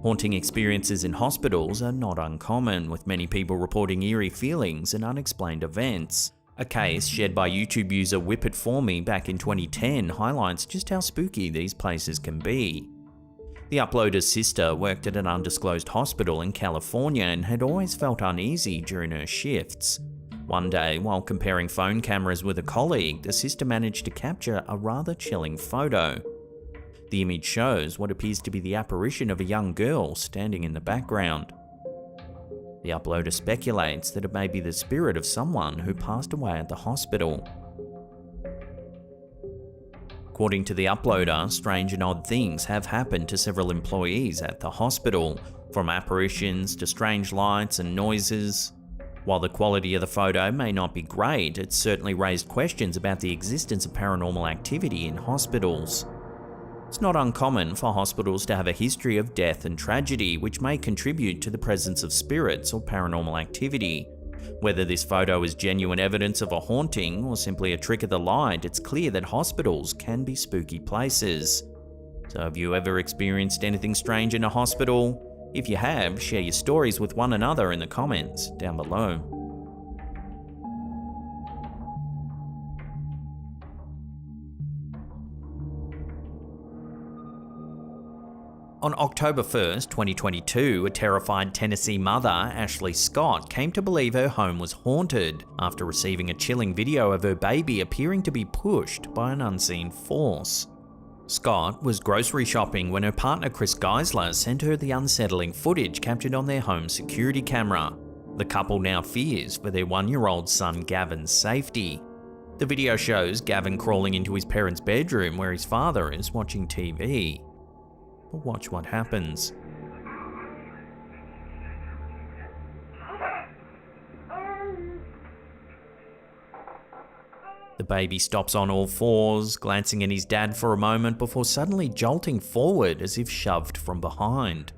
Haunting experiences in hospitals are not uncommon, with many people reporting eerie feelings and unexplained events. A case shared by YouTube user Whip It For Me back in 2010 highlights just how spooky these places can be. The uploader's sister worked at an undisclosed hospital in California and had always felt uneasy during her shifts. One day, while comparing phone cameras with a colleague, the sister managed to capture a rather chilling photo. The image shows what appears to be the apparition of a young girl standing in the background. The uploader speculates that it may be the spirit of someone who passed away at the hospital. According to the uploader, strange and odd things have happened to several employees at the hospital, from apparitions to strange lights and noises. While the quality of the photo may not be great, it's certainly raised questions about the existence of paranormal activity in hospitals. It's not uncommon for hospitals to have a history of death and tragedy, which may contribute to the presence of spirits or paranormal activity. Whether this photo is genuine evidence of a haunting or simply a trick of the light, it's clear that hospitals can be spooky places. So have you ever experienced anything strange in a hospital? If you have, share your stories with one another in the comments down below. On October 1st, 2022, a terrified Tennessee mother, Ashley Scott, came to believe her home was haunted after receiving a chilling video of her baby appearing to be pushed by an unseen force. Scott was grocery shopping when her partner Chris Geisler sent her the unsettling footage captured on their home security camera. The couple now fears for their 1-year-old son Gavin's safety. The video shows Gavin crawling into his parents' bedroom where his father is watching TV. But watch what happens. The baby stops on all fours, glancing at his dad for a moment before suddenly jolting forward as if shoved from behind.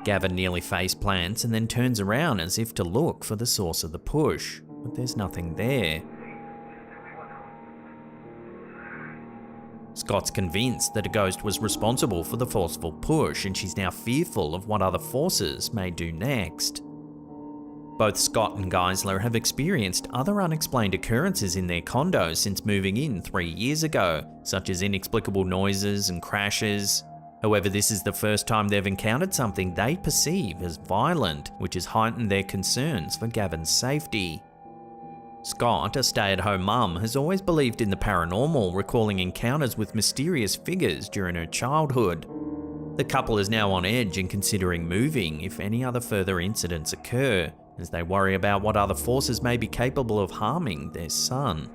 Gavin nearly face plants and then turns around as if to look for the source of the push. But there's nothing there. Scott's convinced that a ghost was responsible for the forceful push, and she's now fearful of what other forces may do next. Both Scott and Geisler have experienced other unexplained occurrences in their condo since moving in 3 years ago, such as inexplicable noises and crashes. However, this is the first time they've encountered something they perceive as violent, which has heightened their concerns for Gavin's safety. Scott, a stay-at-home mum, has always believed in the paranormal, recalling encounters with mysterious figures during her childhood. The couple is now on edge and considering moving if any other further incidents occur, as they worry about what other forces may be capable of harming their son.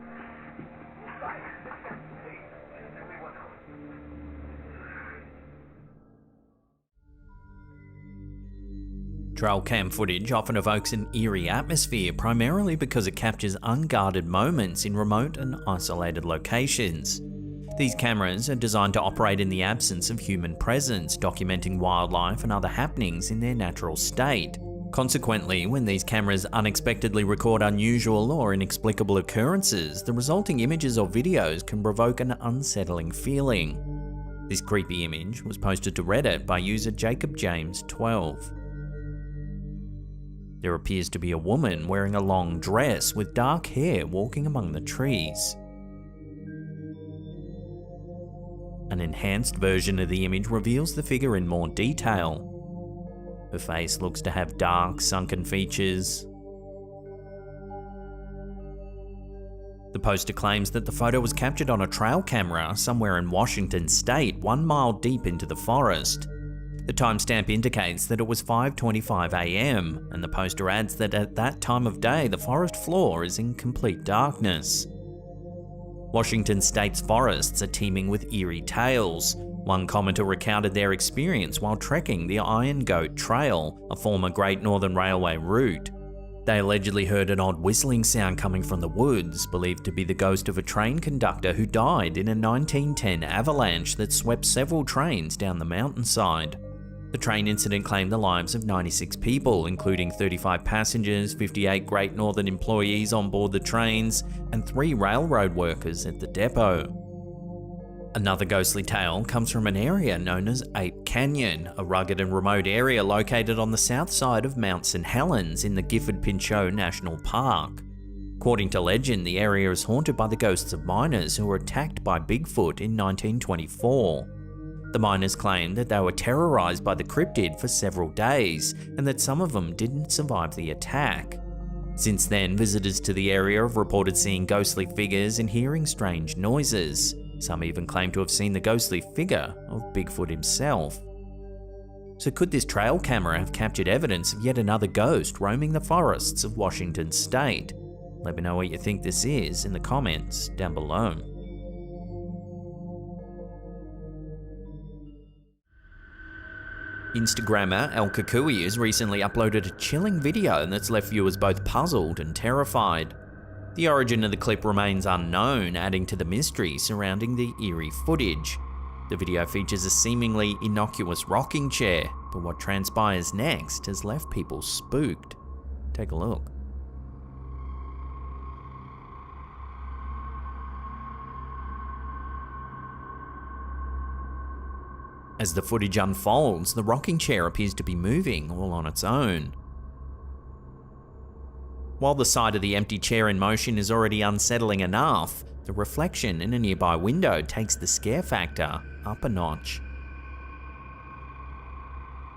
Trail cam footage often evokes an eerie atmosphere, primarily because it captures unguarded moments in remote and isolated locations. These cameras are designed to operate in the absence of human presence, documenting wildlife and other happenings in their natural state. Consequently, when these cameras unexpectedly record unusual or inexplicable occurrences, the resulting images or videos can provoke an unsettling feeling. This creepy image was posted to Reddit by user Jacob James 12. There appears to be a woman wearing a long dress with dark hair walking among the trees. An enhanced version of the image reveals the figure in more detail. Her face looks to have dark, sunken features. The poster claims that the photo was captured on a trail camera somewhere in Washington state, 1 mile deep into the forest. The timestamp indicates that it was 5:25 AM, and the poster adds that at that time of day the forest floor is in complete darkness. Washington state's forests are teeming with eerie tales. One commenter recounted their experience while trekking the Iron Goat Trail, a former Great Northern Railway route. They allegedly heard an odd whistling sound coming from the woods, believed to be the ghost of a train conductor who died in a 1910 avalanche that swept several trains down the mountainside. The train incident claimed the lives of 96 people, including 35 passengers, 58 Great Northern employees on board the trains, and 3 railroad workers at the depot. Another ghostly tale comes from an area known as Ape Canyon, a rugged and remote area located on the south side of Mount St. Helens in the Gifford-Pinchot National Park. According to legend, the area is haunted by the ghosts of miners who were attacked by Bigfoot in 1924. The miners claimed that they were terrorized by the cryptid for several days, and that some of them didn't survive the attack. Since then, visitors to the area have reported seeing ghostly figures and hearing strange noises. Some even claim to have seen the ghostly figure of Bigfoot himself. So could this trail camera have captured evidence of yet another ghost roaming the forests of Washington state? Let me know what you think this is in the comments down below. Instagrammer El Kukui has recently uploaded a chilling video that's left viewers both puzzled and terrified. The origin of the clip remains unknown, adding to the mystery surrounding the eerie footage. The video features a seemingly innocuous rocking chair, but what transpires next has left people spooked. Take a look. As the footage unfolds, the rocking chair appears to be moving all on its own. While the sight of the empty chair in motion is already unsettling enough, the reflection in a nearby window takes the scare factor up a notch.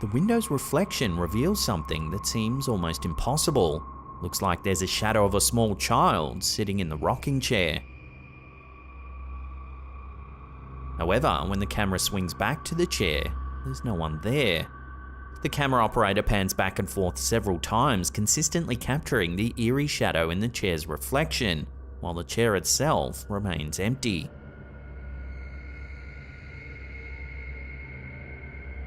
The window's reflection reveals something that seems almost impossible. Looks like there's a shadow of a small child sitting in the rocking chair. However, when the camera swings back to the chair, there's no one there. The camera operator pans back and forth several times, consistently capturing the eerie shadow in the chair's reflection, while the chair itself remains empty.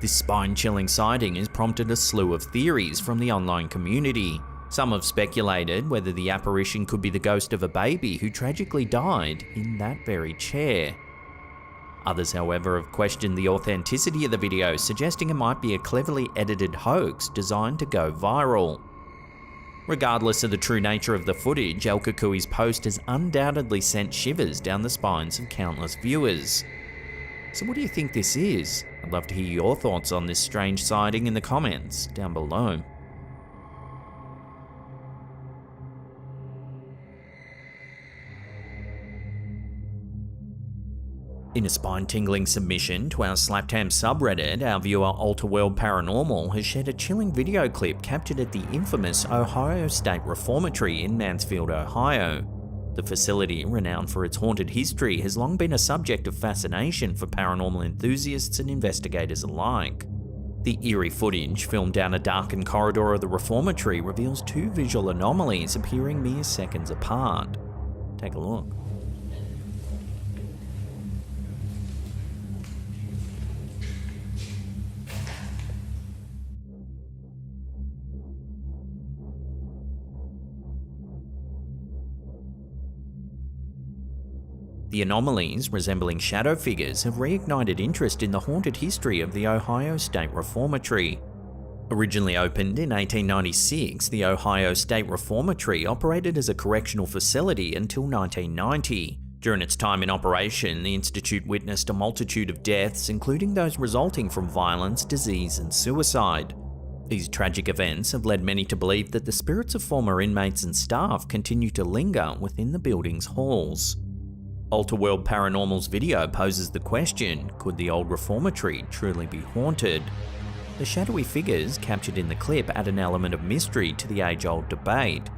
This spine-chilling sighting has prompted a slew of theories from the online community. Some have speculated whether the apparition could be the ghost of a baby who tragically died in that very chair. Others, however, have questioned the authenticity of the video, suggesting it might be a cleverly edited hoax designed to go viral. Regardless of the true nature of the footage, El Kukui's post has undoubtedly sent shivers down the spines of countless viewers. So what do you think this is? I'd love to hear your thoughts on this strange sighting in the comments down below. In a spine-tingling submission to our Slaptam subreddit, our viewer Alterworld Paranormal has shared a chilling video clip captured at the infamous Ohio State Reformatory in Mansfield, Ohio. The facility, renowned for its haunted history, has long been a subject of fascination for paranormal enthusiasts and investigators alike. The eerie footage, filmed down a darkened corridor of the reformatory, reveals 2 visual anomalies appearing mere seconds apart. Take a look. The anomalies, resembling shadow figures, have reignited interest in the haunted history of the Ohio State Reformatory. Originally opened in 1896, the Ohio State Reformatory operated as a correctional facility until 1990. During its time in operation, the institute witnessed a multitude of deaths, including those resulting from violence, disease, and suicide. These tragic events have led many to believe that the spirits of former inmates and staff continue to linger within the building's halls. Alterworld Paranormal's video poses the question, could the old reformatory truly be haunted? The shadowy figures captured in the clip add an element of mystery to the age-old debate.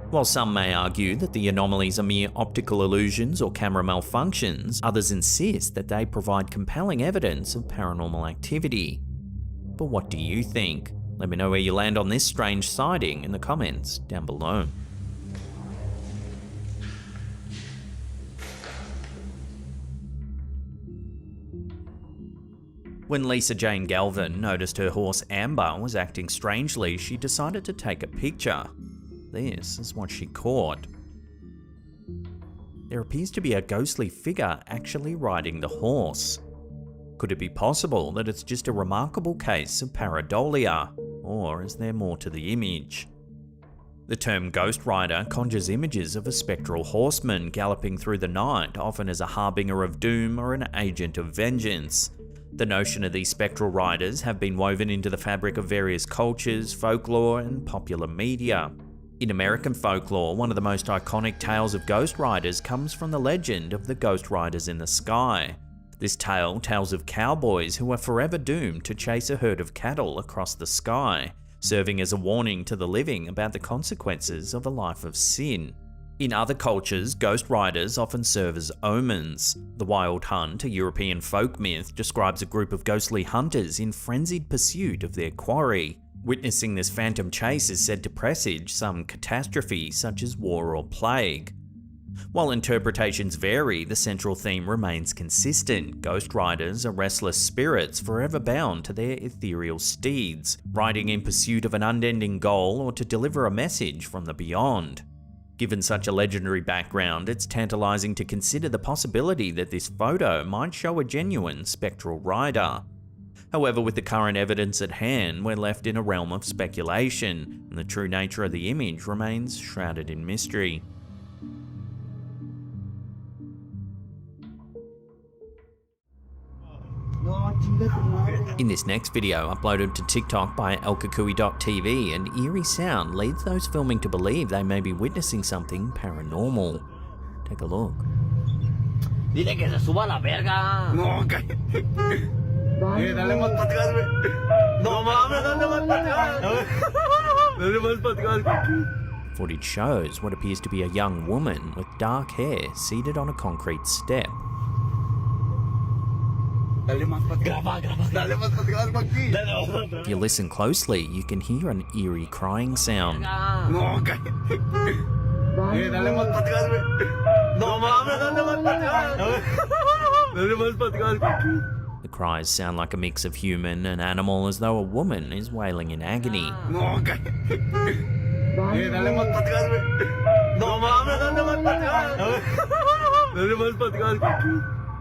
While some may argue that the anomalies are mere optical illusions or camera malfunctions, others insist that they provide compelling evidence of paranormal activity. But what do you think? Let me know where you land on this strange sighting in the comments down below. When Lisa Jane Galvin noticed her horse Amber was acting strangely, she decided to take a picture. This is what she caught. There appears to be a ghostly figure actually riding the horse. Could it be possible that it's just a remarkable case of pareidolia, or is there more to the image? The term Ghost Rider conjures images of a spectral horseman galloping through the night, often as a harbinger of doom or an agent of vengeance. The notion of these spectral riders have been woven into the fabric of various cultures, folklore, and popular media. In American folklore, one of the most iconic tales of ghost riders comes from the legend of the Ghost Riders in the Sky. This tale tells of cowboys who are forever doomed to chase a herd of cattle across the sky, serving as a warning to the living about the consequences of a life of sin. In other cultures, ghost riders often serve as omens. The Wild Hunt, a European folk myth, describes a group of ghostly hunters in frenzied pursuit of their quarry. Witnessing this phantom chase is said to presage some catastrophe such as war or plague. While interpretations vary, the central theme remains consistent. Ghost riders are restless spirits forever bound to their ethereal steeds, riding in pursuit of an unending goal or to deliver a message from the beyond. Given such a legendary background, it's tantalizing to consider the possibility that this photo might show a genuine spectral rider. However, with the current evidence at hand, we're left in a realm of speculation, and the true nature of the image remains shrouded in mystery. In this next video, uploaded to TikTok by elkakui.tv, an eerie sound leads those filming to believe they may be witnessing something paranormal. Take a look. Dile que se suba a la verga. No, cállate. Dale más para atrás, güey. No mames, dale más para atrás. Dale más para atrás. Footage shows what appears to be a young woman with dark hair seated on a concrete step. If you listen closely, you can hear an eerie crying sound. The cries sound like a mix of human and animal, as though a woman is wailing in agony.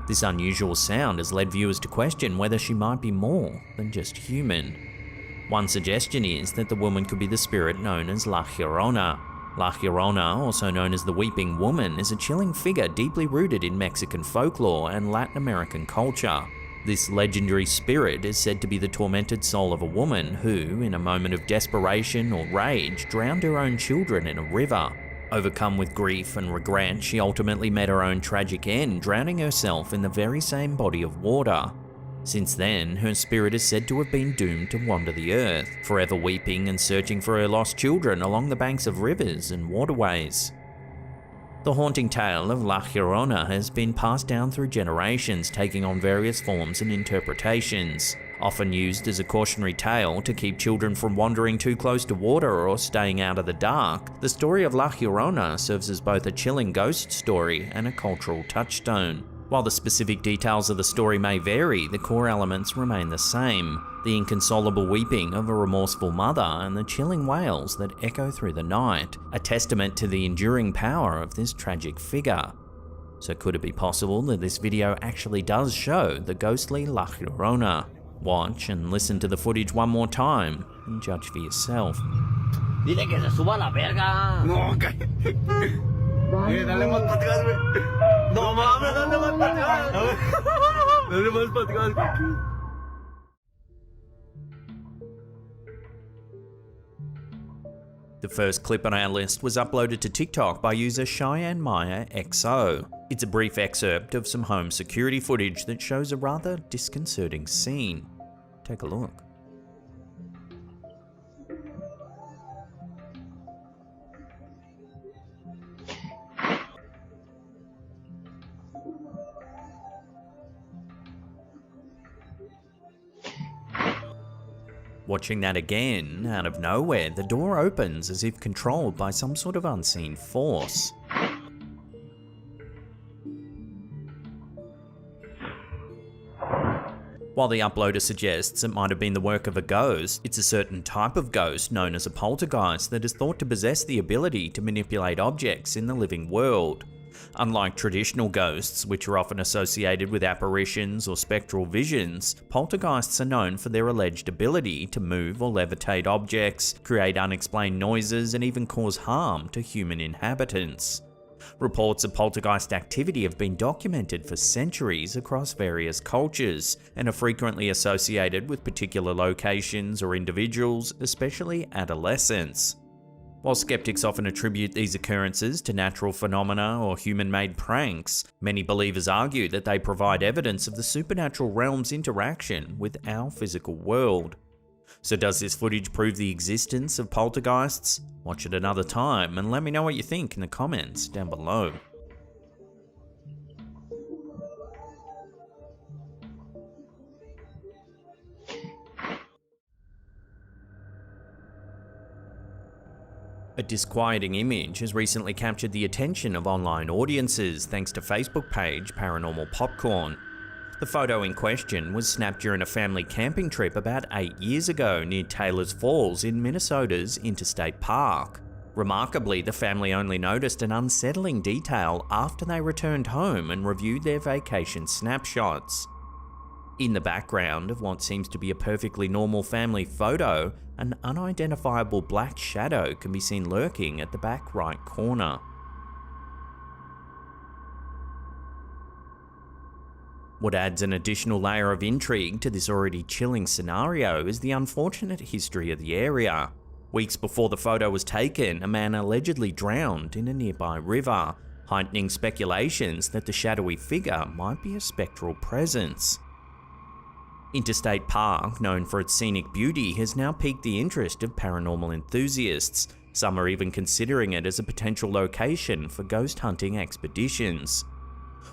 This unusual sound has led viewers to question whether she might be more than just human. One suggestion is that the woman could be the spirit known as La Llorona. La Llorona, also known as the Weeping Woman, is a chilling figure deeply rooted in Mexican folklore and Latin American culture. This legendary spirit is said to be the tormented soul of a woman who, in a moment of desperation or rage, drowned her own children in a river. Overcome with grief and regret, she ultimately met her own tragic end, drowning herself in the very same body of water. Since then, her spirit is said to have been doomed to wander the earth, forever weeping and searching for her lost children along the banks of rivers and waterways. The haunting tale of La Llorona has been passed down through generations, taking on various forms and interpretations. Often used as a cautionary tale to keep children from wandering too close to water or staying out of the dark, the story of La Llorona serves as both a chilling ghost story and a cultural touchstone. While the specific details of the story may vary, the core elements remain the same: the inconsolable weeping of a remorseful mother and the chilling wails that echo through the night, a testament to the enduring power of this tragic figure. So could it be possible that this video actually does show the ghostly La Llorona? Watch and listen to the footage one more time and judge for yourself. Dile que se suba a la verga. No, cállate. Dale más para atrás, güey. No mames, dale más para atrás. Dale más para atrás. The first clip on our list was uploaded to TikTok by user Cheyenne Maya XO. It's a brief excerpt of some home security footage that shows a rather disconcerting scene. Take a look. Watching that again, out of nowhere, the door opens as if controlled by some sort of unseen force. While the uploader suggests it might have been the work of a ghost, it's a certain type of ghost known as a poltergeist that is thought to possess the ability to manipulate objects in the living world. Unlike traditional ghosts, which are often associated with apparitions or spectral visions, poltergeists are known for their alleged ability to move or levitate objects, create unexplained noises, and even cause harm to human inhabitants. Reports of poltergeist activity have been documented for centuries across various cultures, and are frequently associated with particular locations or individuals, especially adolescents. While skeptics often attribute these occurrences to natural phenomena or human-made pranks, many believers argue that they provide evidence of the supernatural realm's interaction with our physical world. So does this footage prove the existence of poltergeists? Watch it another time and let me know what you think in the comments down below. A disquieting image has recently captured the attention of online audiences thanks to Facebook page Paranormal Popcorn. The photo in question was snapped during a family camping trip about 8 years ago near Taylor's Falls in Minnesota's Interstate Park. Remarkably, the family only noticed an unsettling detail after they returned home and reviewed their vacation snapshots. In the background of what seems to be a perfectly normal family photo, an unidentifiable black shadow can be seen lurking at the back right corner. What adds an additional layer of intrigue to this already chilling scenario is the unfortunate history of the area. Weeks before the photo was taken, a man allegedly drowned in a nearby river, heightening speculations that the shadowy figure might be a spectral presence. Interstate Park, known for its scenic beauty, has now piqued the interest of paranormal enthusiasts. Some are even considering it as a potential location for ghost hunting expeditions.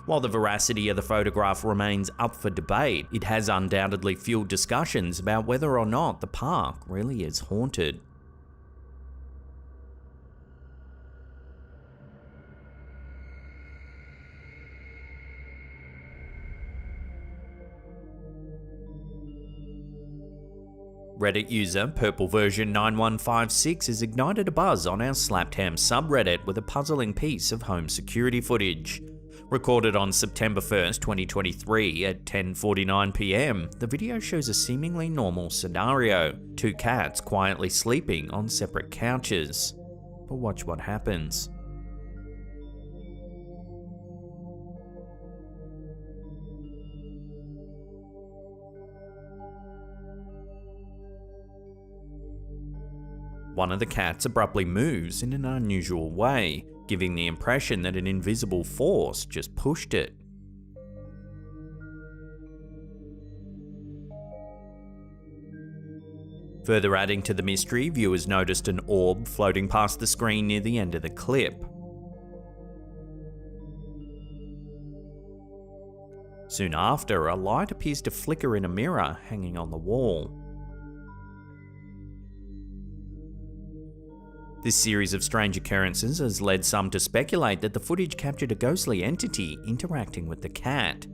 While the veracity of the photograph remains up for debate, it has undoubtedly fueled discussions about whether or not the park really is haunted. Reddit user PurpleVersion9156 has ignited a buzz on our Slapped Ham subreddit with a puzzling piece of home security footage. Recorded on September 1st, 2023 at 10:49 PM, the video shows a seemingly normal scenario, two cats quietly sleeping on separate couches. But watch what happens. One of the cats abruptly moves in an unusual way, giving the impression that an invisible force just pushed it. Further adding to the mystery, viewers noticed an orb floating past the screen near the end of the clip. Soon after, a light appears to flicker in a mirror hanging on the wall. This series of strange occurrences has led some to speculate that the footage captured a ghostly entity interacting with the cat.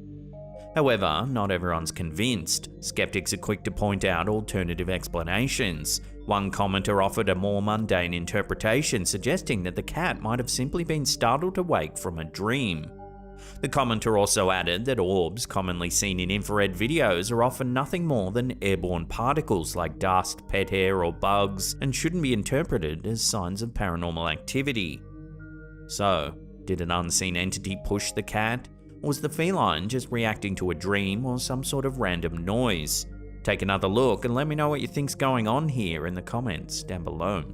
However, not everyone's convinced. Skeptics are quick to point out alternative explanations. One commenter offered a more mundane interpretation, suggesting that the cat might have simply been startled awake from a dream. The commenter also added that orbs commonly seen in infrared videos are often nothing more than airborne particles like dust, pet hair, or bugs, and shouldn't be interpreted as signs of paranormal activity. So, did an unseen entity push the cat? Or was the feline just reacting to a dream or some sort of random noise? Take another look and let me know what you think's going on here in the comments down below.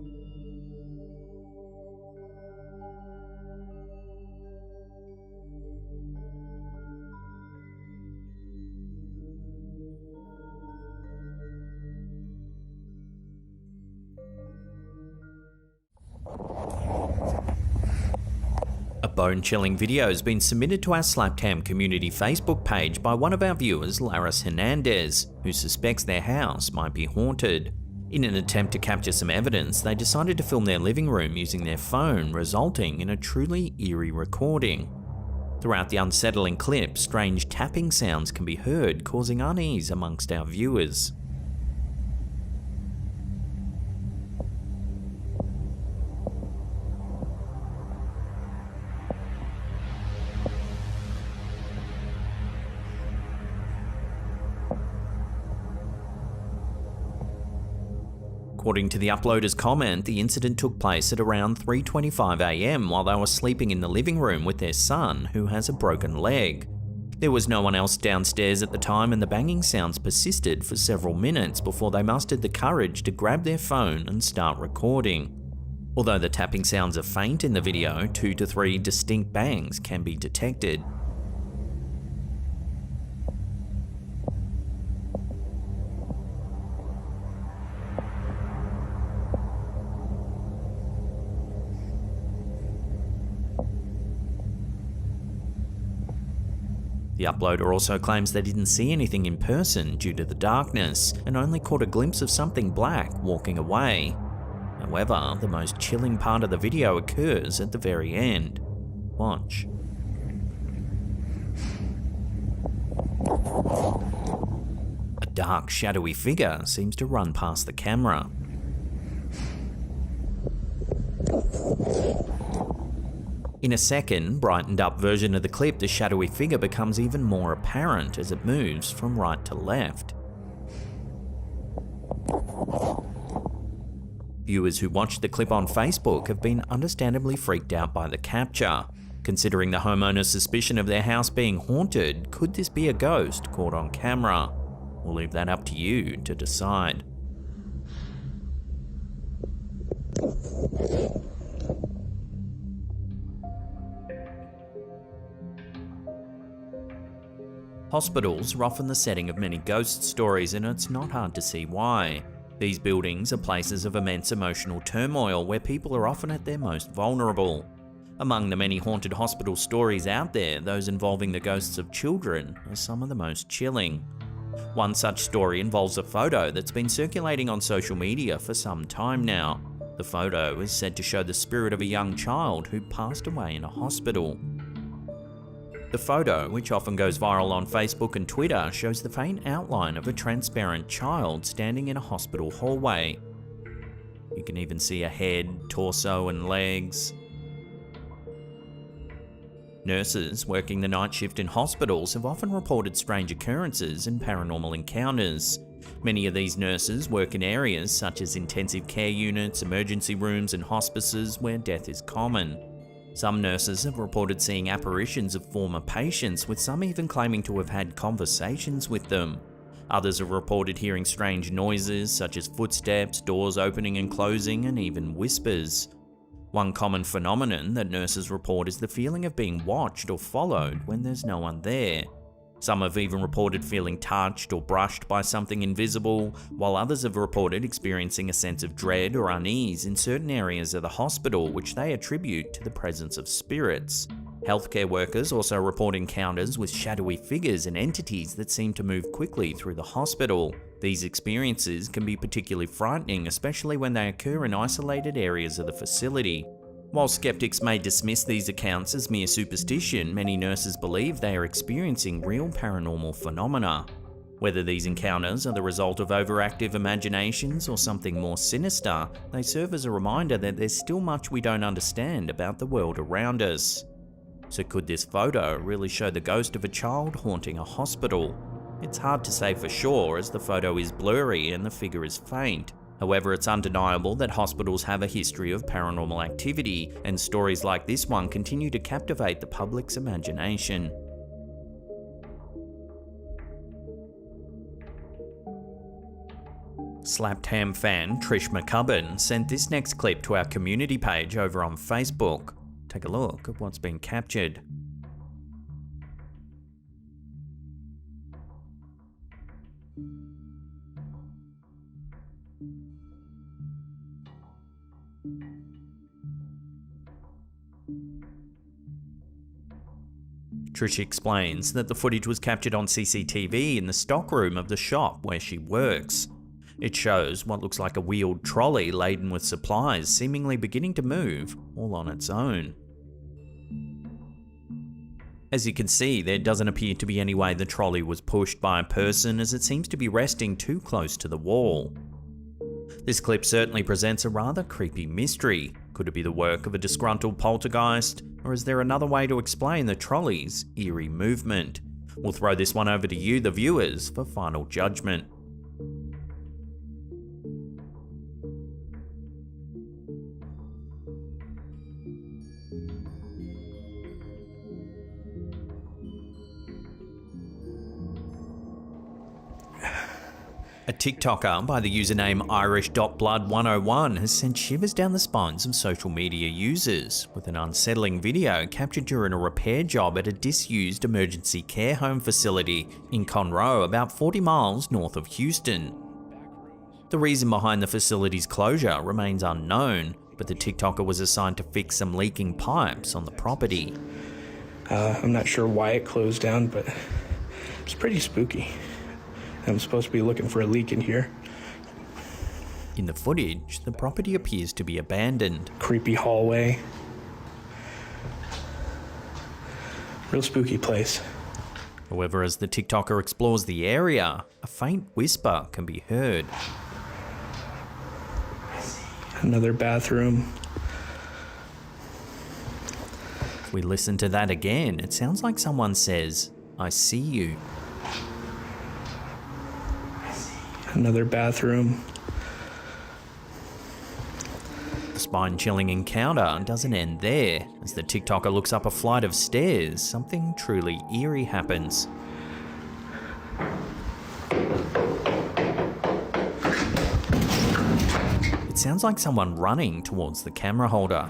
A bone-chilling video has been submitted to our Slapped Ham community Facebook page by one of our viewers, Laris Hernandez, who suspects their house might be haunted. In an attempt to capture some evidence, they decided to film their living room using their phone, resulting in a truly eerie recording. Throughout the unsettling clip, strange tapping sounds can be heard, causing unease amongst our viewers. According to the uploader's comment, the incident took place at around 3:25 AM while they were sleeping in the living room with their son, who has a broken leg. There was no one else downstairs at the time, and the banging sounds persisted for several minutes before they mustered the courage to grab their phone and start recording. Although the tapping sounds are faint in the video, 2 to 3 distinct bangs can be detected. The uploader also claims they didn't see anything in person due to the darkness and only caught a glimpse of something black walking away. However, the most chilling part of the video occurs at the very end. Watch. A dark, shadowy figure seems to run past the camera. In a second, brightened up version of the clip, the shadowy figure becomes even more apparent as it moves from right to left. Viewers who watched the clip on Facebook have been understandably freaked out by the capture. Considering the homeowner's suspicion of their house being haunted, could this be a ghost caught on camera? We'll leave that up to you to decide. Hospitals are often the setting of many ghost stories, and it's not hard to see why. These buildings are places of immense emotional turmoil where people are often at their most vulnerable. Among the many haunted hospital stories out there, those involving the ghosts of children are some of the most chilling. One such story involves a photo that's been circulating on social media for some time now. The photo is said to show the spirit of a young child who passed away in a hospital. The photo, which often goes viral on Facebook and Twitter, shows the faint outline of a transparent child standing in a hospital hallway. You can even see a head, torso, and legs. Nurses working the night shift in hospitals have often reported strange occurrences and paranormal encounters. Many of these nurses work in areas such as intensive care units, emergency rooms, and hospices where death is common. Some nurses have reported seeing apparitions of former patients, with some even claiming to have had conversations with them. Others have reported hearing strange noises such as footsteps, doors opening and closing, and even whispers. One common phenomenon that nurses report is the feeling of being watched or followed when there's no one there. Some have even reported feeling touched or brushed by something invisible, while others have reported experiencing a sense of dread or unease in certain areas of the hospital, which they attribute to the presence of spirits. Healthcare workers also report encounters with shadowy figures and entities that seem to move quickly through the hospital. These experiences can be particularly frightening, especially when they occur in isolated areas of the facility. While skeptics may dismiss these accounts as mere superstition, many nurses believe they are experiencing real paranormal phenomena. Whether these encounters are the result of overactive imaginations or something more sinister, they serve as a reminder that there's still much we don't understand about the world around us. So could this photo really show the ghost of a child haunting a hospital? It's hard to say for sure, as the photo is blurry and the figure is faint. However, it's undeniable that hospitals have a history of paranormal activity, and stories like this one continue to captivate the public's imagination. Slapped Ham fan Trish McCubbin sent this next clip to our community page over on Facebook. Take a look at what's been captured. Trish explains that the footage was captured on CCTV in the stockroom of the shop where she works. It shows what looks like a wheeled trolley laden with supplies seemingly beginning to move all on its own. As you can see, there doesn't appear to be any way the trolley was pushed by a person, as it seems to be resting too close to the wall. This clip certainly presents a rather creepy mystery. Could it be the work of a disgruntled poltergeist, or is there another way to explain the trolley's eerie movement? We'll throw this one over to you, the viewers, for final judgment. A TikToker by the username Irish.blood101 has sent shivers down the spines of social media users with an unsettling video captured during a repair job at a disused emergency care home facility in Conroe, about 40 miles north of Houston. The reason behind the facility's closure remains unknown, but the TikToker was assigned to fix some leaking pipes on the property. I'm not sure why it closed down, but it's pretty spooky. I'm supposed to be looking for a leak in here. In the footage, the property appears to be abandoned. Creepy hallway. Real spooky place. However, as the TikToker explores the area, a faint whisper can be heard. Another bathroom. If we listen to that again, it sounds like someone says, "I see you." Another bathroom. The spine-chilling encounter doesn't end there. As the TikToker looks up a flight of stairs, something truly eerie happens. It sounds like someone running towards the camera holder.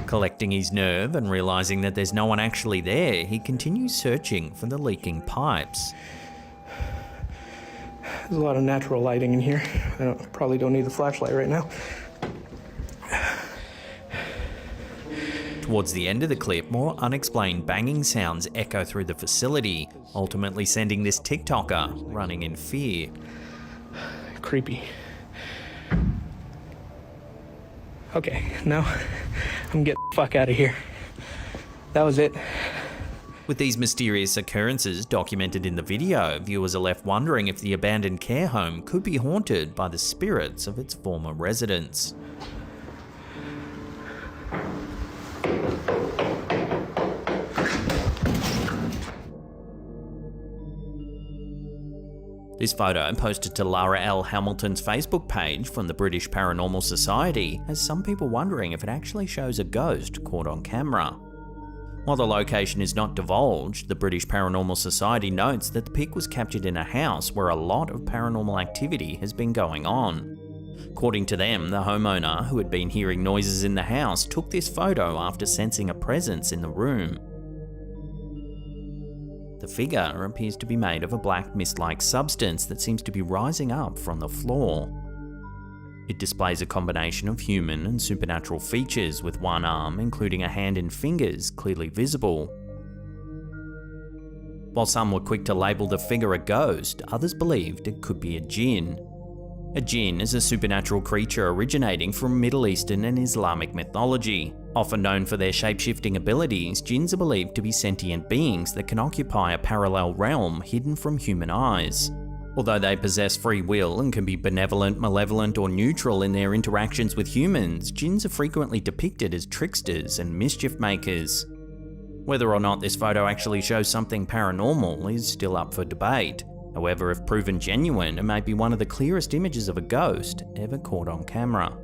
Collecting his nerve and realizing that there's no one actually there, he continues searching for the leaking pipes. There's a lot of natural lighting in here. I probably don't need the flashlight right now. Towards the end of the clip, more unexplained banging sounds echo through the facility, ultimately sending this TikToker running in fear. Creepy. Okay, now I'm getting the fuck out of here. That was it. With these mysterious occurrences documented in the video, viewers are left wondering if the abandoned care home could be haunted by the spirits of its former residents. This photo, posted to Lara L. Hamilton's Facebook page from the British Paranormal Society, has some people wondering if it actually shows a ghost caught on camera. While the location is not divulged, the British Paranormal Society notes that the pic was captured in a house where a lot of paranormal activity has been going on. According to them, the homeowner, who had been hearing noises in the house, took this photo after sensing a presence in the room. The figure appears to be made of a black mist-like substance that seems to be rising up from the floor. It displays a combination of human and supernatural features, with one arm, including a hand and fingers, clearly visible. While some were quick to label the figure a ghost, others believed it could be a jinn. A jinn is a supernatural creature originating from Middle Eastern and Islamic mythology. Often known for their shape-shifting abilities, jinns are believed to be sentient beings that can occupy a parallel realm hidden from human eyes. Although they possess free will and can be benevolent, malevolent, or neutral in their interactions with humans, jinns are frequently depicted as tricksters and mischief makers. Whether or not this photo actually shows something paranormal is still up for debate. However, if proven genuine, it may be one of the clearest images of a ghost ever caught on camera.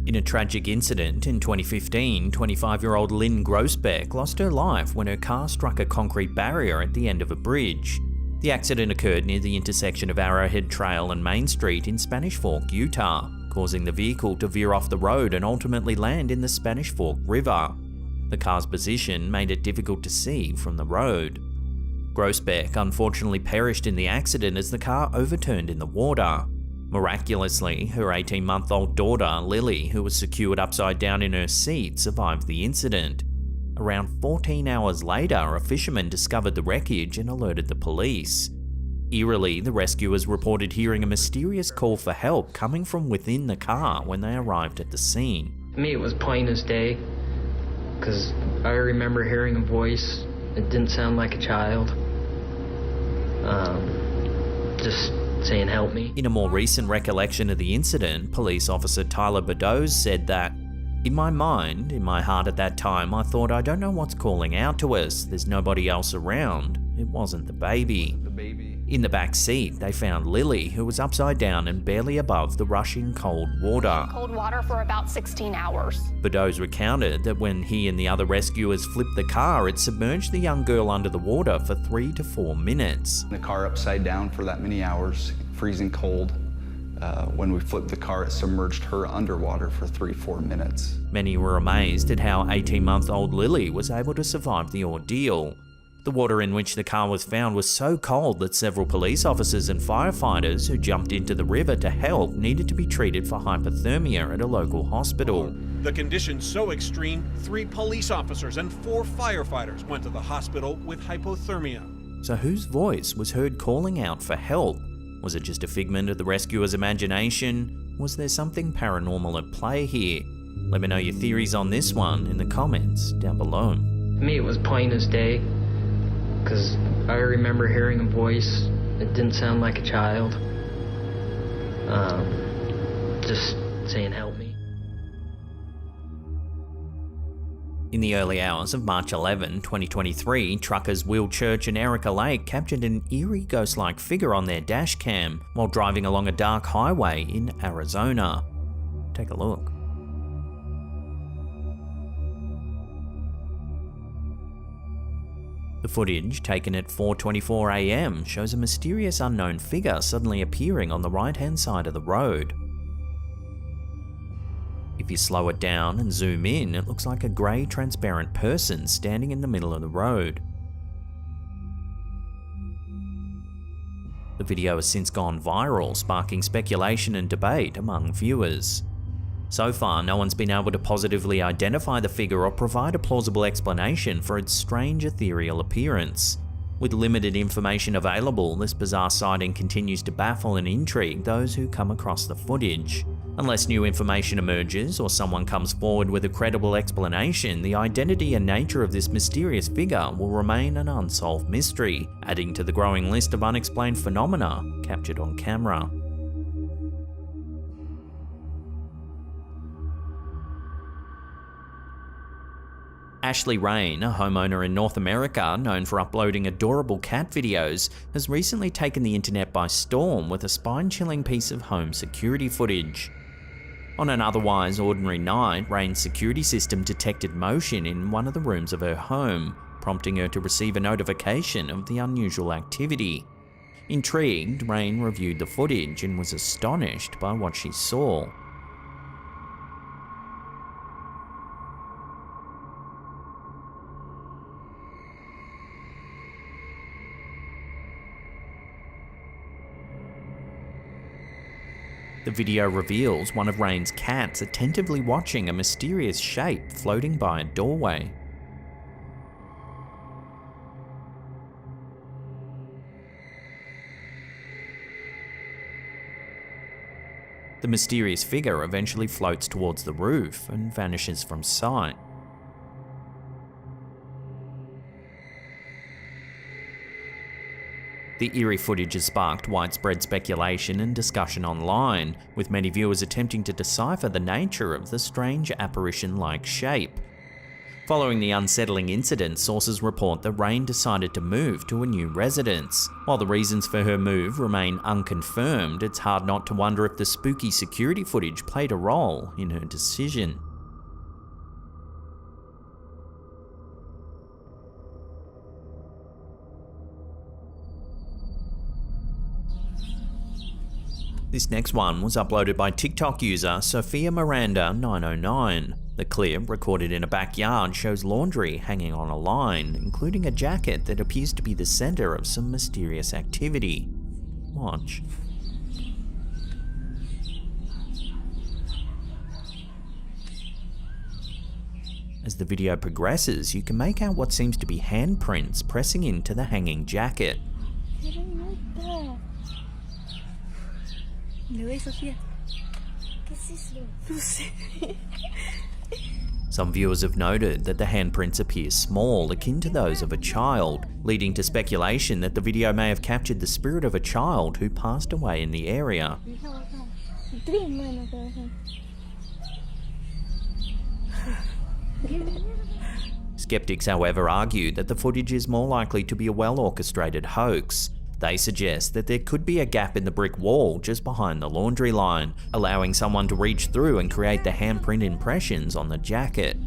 In a tragic incident in 2015, 25-year-old Lynn Grossbeck lost her life when her car struck a concrete barrier at the end of a bridge. The accident occurred near the intersection of Arrowhead Trail and Main Street in Spanish Fork, Utah, causing the vehicle to veer off the road and ultimately land in the Spanish Fork River. The car's position made it difficult to see from the road. Grossbeck unfortunately perished in the accident as the car overturned in the water. Miraculously, her 18-month-old daughter, Lily, who was secured upside down in her seat, survived the incident. Around 14 hours later, a fisherman discovered the wreckage and alerted the police. Eerily, the rescuers reported hearing a mysterious call for help coming from within the car when they arrived at the scene. To me, it was plain as day, because I remember hearing a voice. It didn't sound like a child. Just saying, "Help me." In a more recent recollection of the incident, police officer Tyler Beddoes said that, "In my mind, in my heart at that time, I thought, I don't know what's calling out to us. There's nobody else around. It wasn't the baby." In the back seat, they found Lily, who was upside down and barely above the rushing cold water. Cold water for about 16 hours. Beddoes recounted that when he and the other rescuers flipped the car, it submerged the young girl under the water for 3 to 4 minutes. The car upside down for that many hours, freezing cold. When we flipped the car, it submerged her underwater for 3-4 minutes. Many were amazed at how 18-month-old Lily was able to survive the ordeal. The water in which the car was found was so cold that several police officers and firefighters who jumped into the river to help needed to be treated for hypothermia at a local hospital. The condition so extreme, 3 police officers and 4 firefighters went to the hospital with hypothermia. So whose voice was heard calling out for help? Was it just a figment of the rescuer's imagination? Was there something paranormal at play here? Let me know your theories on this one in the comments down below. To me, it was plain as day, because I remember hearing a voice. It didn't sound like a child. Just saying, help me. In the early hours of March 11, 2023, truckers Will Church and Erica Lake captured an eerie ghost-like figure on their dash cam while driving along a dark highway in Arizona. Take a look. The footage, taken at 4:24 AM, shows a mysterious unknown figure suddenly appearing on the right-hand side of the road. If you slow it down and zoom in, it looks like a grey transparent person standing in the middle of the road. The video has since gone viral, sparking speculation and debate among viewers. So far, no one's been able to positively identify the figure or provide a plausible explanation for its strange ethereal appearance. With limited information available, this bizarre sighting continues to baffle and intrigue those who come across the footage. Unless new information emerges or someone comes forward with a credible explanation, the identity and nature of this mysterious figure will remain an unsolved mystery, adding to the growing list of unexplained phenomena captured on camera. Ashley Rain, a homeowner in North America known for uploading adorable cat videos, has recently taken the internet by storm with a spine-chilling piece of home security footage. On an otherwise ordinary night, Rain's security system detected motion in one of the rooms of her home, prompting her to receive a notification of the unusual activity. Intrigued, Rain reviewed the footage and was astonished by what she saw. The video reveals one of Rain's cats attentively watching a mysterious shape floating by a doorway. The mysterious figure eventually floats towards the roof and vanishes from sight. The eerie footage has sparked widespread speculation and discussion online, with many viewers attempting to decipher the nature of the strange apparition-like shape. Following the unsettling incident, sources report that Rain decided to move to a new residence. While the reasons for her move remain unconfirmed, it's hard not to wonder if the spooky security footage played a role in her decision. This next one was uploaded by TikTok user Sophia Miranda 909. The clip, recorded in a backyard, shows laundry hanging on a line, including a jacket that appears to be the center of some mysterious activity. Watch. As the video progresses, you can make out what seems to be handprints pressing into the hanging jacket. Some viewers have noted that the handprints appear small, akin to those of a child, leading to speculation that the video may have captured the spirit of a child who passed away in the area. Skeptics, however, argue that the footage is more likely to be a well-orchestrated hoax. They suggest that there could be a gap in the brick wall just behind the laundry line, allowing someone to reach through and create the handprint impressions on the jacket.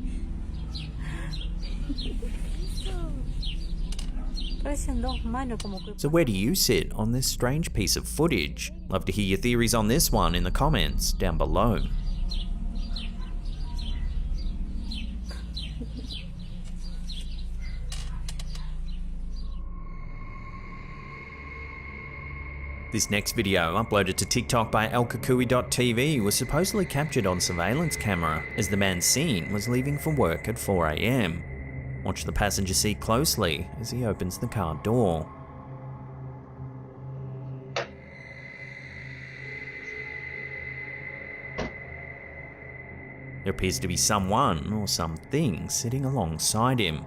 So where do you sit on this strange piece of footage? Love to hear your theories on this one in the comments down below. This next video, uploaded to TikTok by elkakui.tv, was supposedly captured on surveillance camera as the man seen was leaving for work at 4 AM. Watch the passenger seat closely as he opens the car door. There appears to be someone or something sitting alongside him.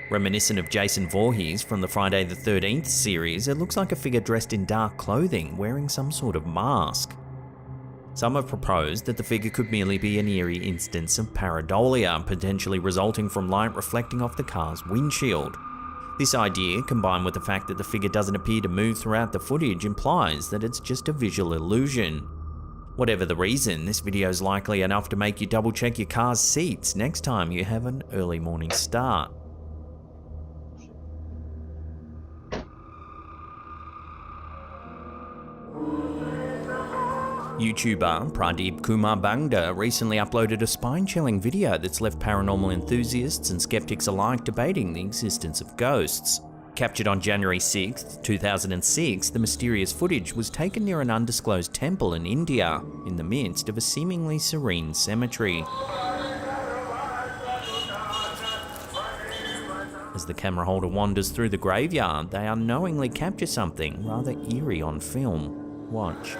Reminiscent of Jason Voorhees from the Friday the 13th series, it looks like a figure dressed in dark clothing wearing some sort of mask. Some have proposed that the figure could merely be an eerie instance of pareidolia, potentially resulting from light reflecting off the car's windshield. This idea, combined with the fact that the figure doesn't appear to move throughout the footage, implies that it's just a visual illusion. Whatever the reason, this video is likely enough to make you double check your car's seats next time you have an early morning start. YouTuber Pradeep Kumar Bangda recently uploaded a spine-chilling video that's left paranormal enthusiasts and skeptics alike debating the existence of ghosts. Captured on January 6, 2006, the mysterious footage was taken near an undisclosed temple in India, in the midst of a seemingly serene cemetery. As the camera holder wanders through the graveyard, they unknowingly capture something rather eerie on film. Watch.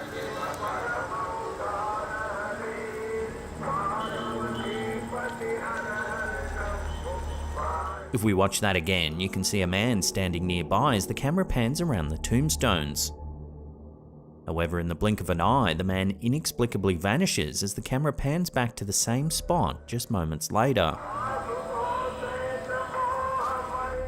If we watch that again, you can see a man standing nearby as the camera pans around the tombstones. However, in the blink of an eye, the man inexplicably vanishes as the camera pans back to the same spot just moments later.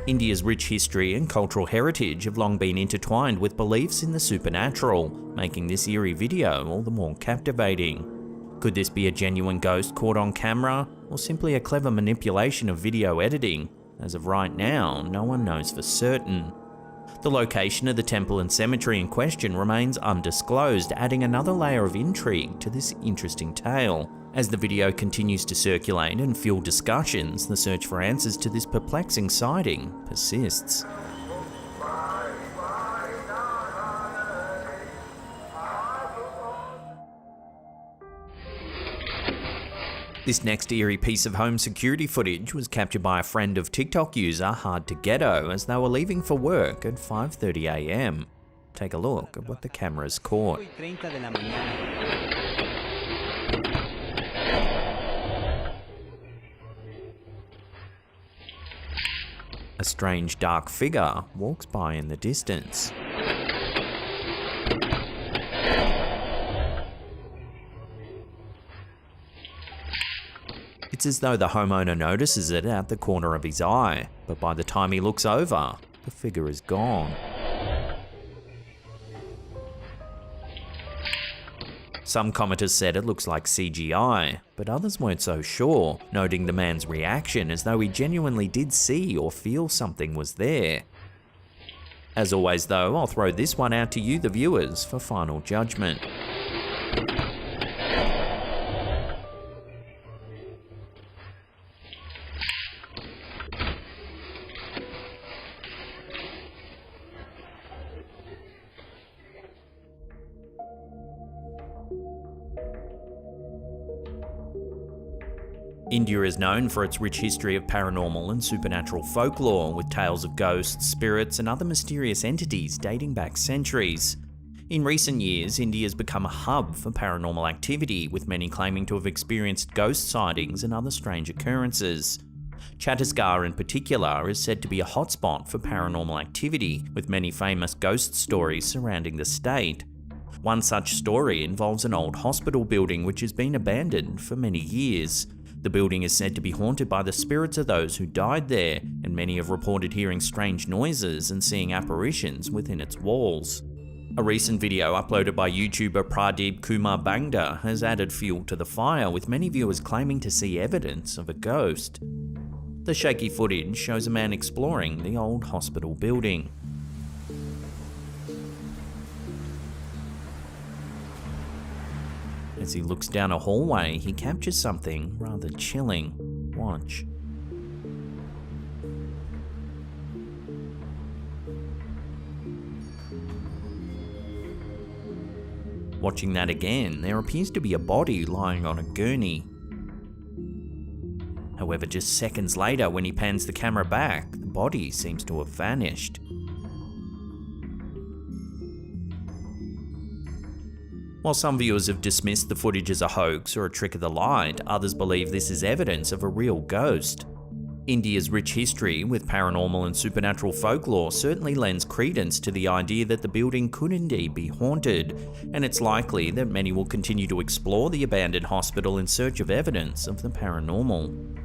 India's rich history and cultural heritage have long been intertwined with beliefs in the supernatural, making this eerie video all the more captivating. Could this be a genuine ghost caught on camera, or simply a clever manipulation of video editing? As of right now, no one knows for certain. The location of the temple and cemetery in question remains undisclosed, adding another layer of intrigue to this interesting tale. As the video continues to circulate and fuel discussions, the search for answers to this perplexing sighting persists. This next eerie piece of home security footage was captured by a friend of TikTok user Hard to Ghetto as they were leaving for work at 5:30 AM. Take a look at what the cameras caught. A strange dark figure walks by in the distance. It's as though the homeowner notices it at the corner of his eye, but by the time he looks over, the figure is gone. Some commenters said it looks like CGI, but others weren't so sure, noting the man's reaction as though he genuinely did see or feel something was there. As always though, I'll throw this one out to you, the viewers, for final judgment. India is known for its rich history of paranormal and supernatural folklore, with tales of ghosts, spirits, and other mysterious entities dating back centuries. In recent years, India has become a hub for paranormal activity, with many claiming to have experienced ghost sightings and other strange occurrences. Chhattisgarh in particular is said to be a hotspot for paranormal activity, with many famous ghost stories surrounding the state. One such story involves an old hospital building which has been abandoned for many years. The building is said to be haunted by the spirits of those who died there, and many have reported hearing strange noises and seeing apparitions within its walls. A recent video uploaded by YouTuber Pradeep Kumar Bangda has added fuel to the fire, with many viewers claiming to see evidence of a ghost. The shaky footage shows a man exploring the old hospital building. As he looks down a hallway, he captures something rather chilling. Watch. Watching that again, there appears to be a body lying on a gurney. However, just seconds later, when he pans the camera back, the body seems to have vanished. While some viewers have dismissed the footage as a hoax or a trick of the light, others believe this is evidence of a real ghost. India's rich history with paranormal and supernatural folklore certainly lends credence to the idea that the building could indeed be haunted, and it's likely that many will continue to explore the abandoned hospital in search of evidence of the paranormal.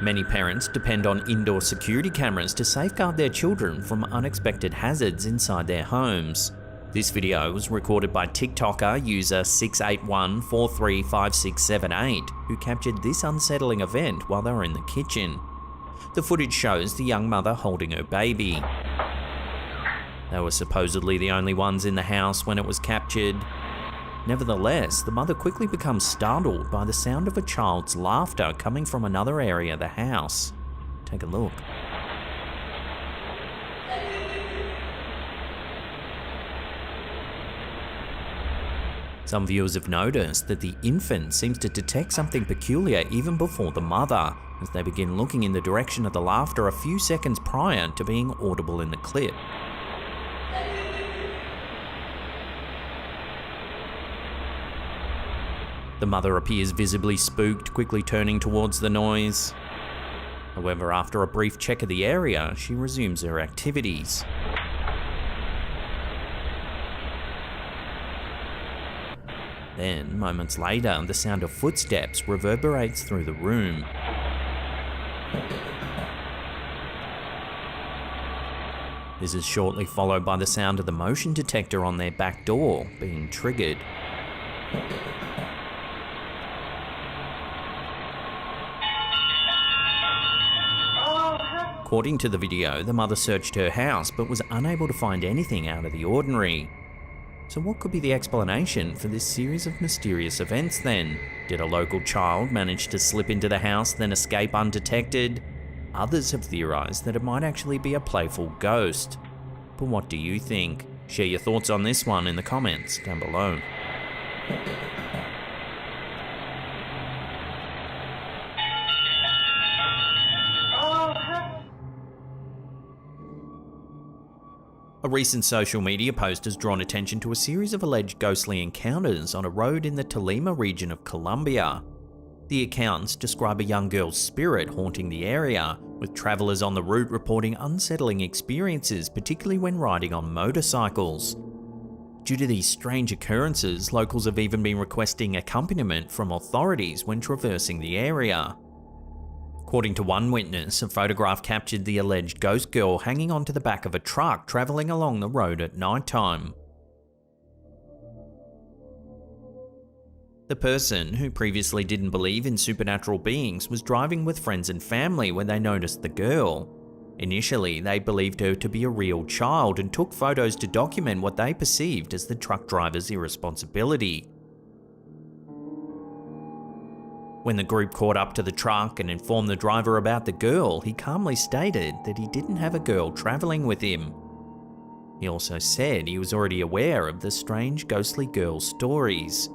Many parents depend on indoor security cameras to safeguard their children from unexpected hazards inside their homes. This video was recorded by TikToker user 681435678, who captured this unsettling event while they were in the kitchen. The footage shows the young mother holding her baby. They were supposedly the only ones in the house when it was captured. Nevertheless, the mother quickly becomes startled by the sound of a child's laughter coming from another area of the house. Take a look. Some viewers have noticed that the infant seems to detect something peculiar even before the mother, as they begin looking in the direction of the laughter a few seconds prior to being audible in the clip. The mother appears visibly spooked, quickly turning towards the noise. However, after a brief check of the area, she resumes her activities. Then, moments later, the sound of footsteps reverberates through the room. This is shortly followed by the sound of the motion detector on their back door being triggered. According to the video, the mother searched her house but was unable to find anything out of the ordinary. So what could be the explanation for this series of mysterious events then? Did a local child manage to slip into the house then escape undetected? Others have theorized that it might actually be a playful ghost. But what do you think? Share your thoughts on this one in the comments down below. A recent social media post has drawn attention to a series of alleged ghostly encounters on a road in the Tolima region of Colombia. The accounts describe a young girl's spirit haunting the area, with travellers on the route reporting unsettling experiences, particularly when riding on motorcycles. Due to these strange occurrences, locals have even been requesting accompaniment from authorities when traversing the area. According to one witness, a photograph captured the alleged ghost girl hanging onto the back of a truck travelling along the road at night time. The person, who previously didn't believe in supernatural beings, was driving with friends and family when they noticed the girl. Initially, they believed her to be a real child and took photos to document what they perceived as the truck driver's irresponsibility. When the group caught up to the truck and informed the driver about the girl, he calmly stated that he didn't have a girl travelling with him. He also said he was already aware of the strange ghostly girl stories.